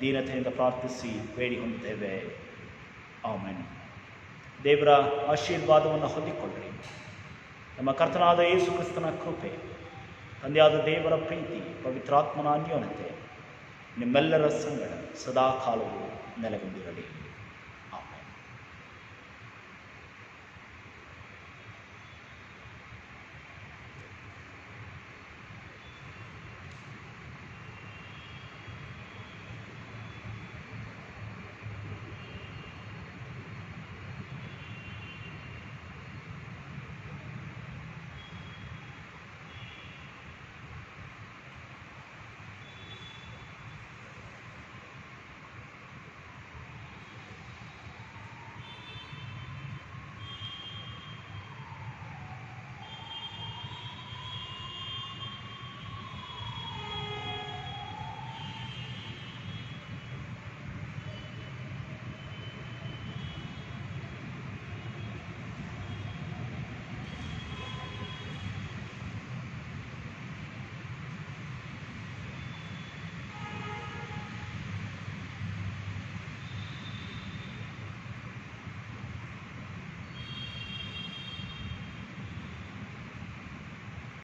ದೀನತೆಯಿಂದ ಪ್ರಾರ್ಥಿಸಿ ಬೇಡಿ ಹೊಂದುತ್ತೇವೆ. ಆಮೆನ್. ದೇವರ ಆಶೀರ್ವಾದವನ್ನು ಹೊಂದಿಕೊಳ್ಳ್ರಿ. ನಮ್ಮ ಕರ್ತನಾದ ಯೇಸು ಕ್ರಿಸ್ತನ ಕೃಪೆ, ತಂದೆಯಾದ ದೇವರ ಪ್ರೀತಿ, ಪವಿತ್ರಾತ್ಮನ ಅನ್ಯೋನ್ಯತೆ ನಿಮ್ಮೆಲ್ಲರ ಸಂಗಡ ಸದಾ ಕಾಲವೂ ನೆಲೆಗೊಂಡಿರಲಿ.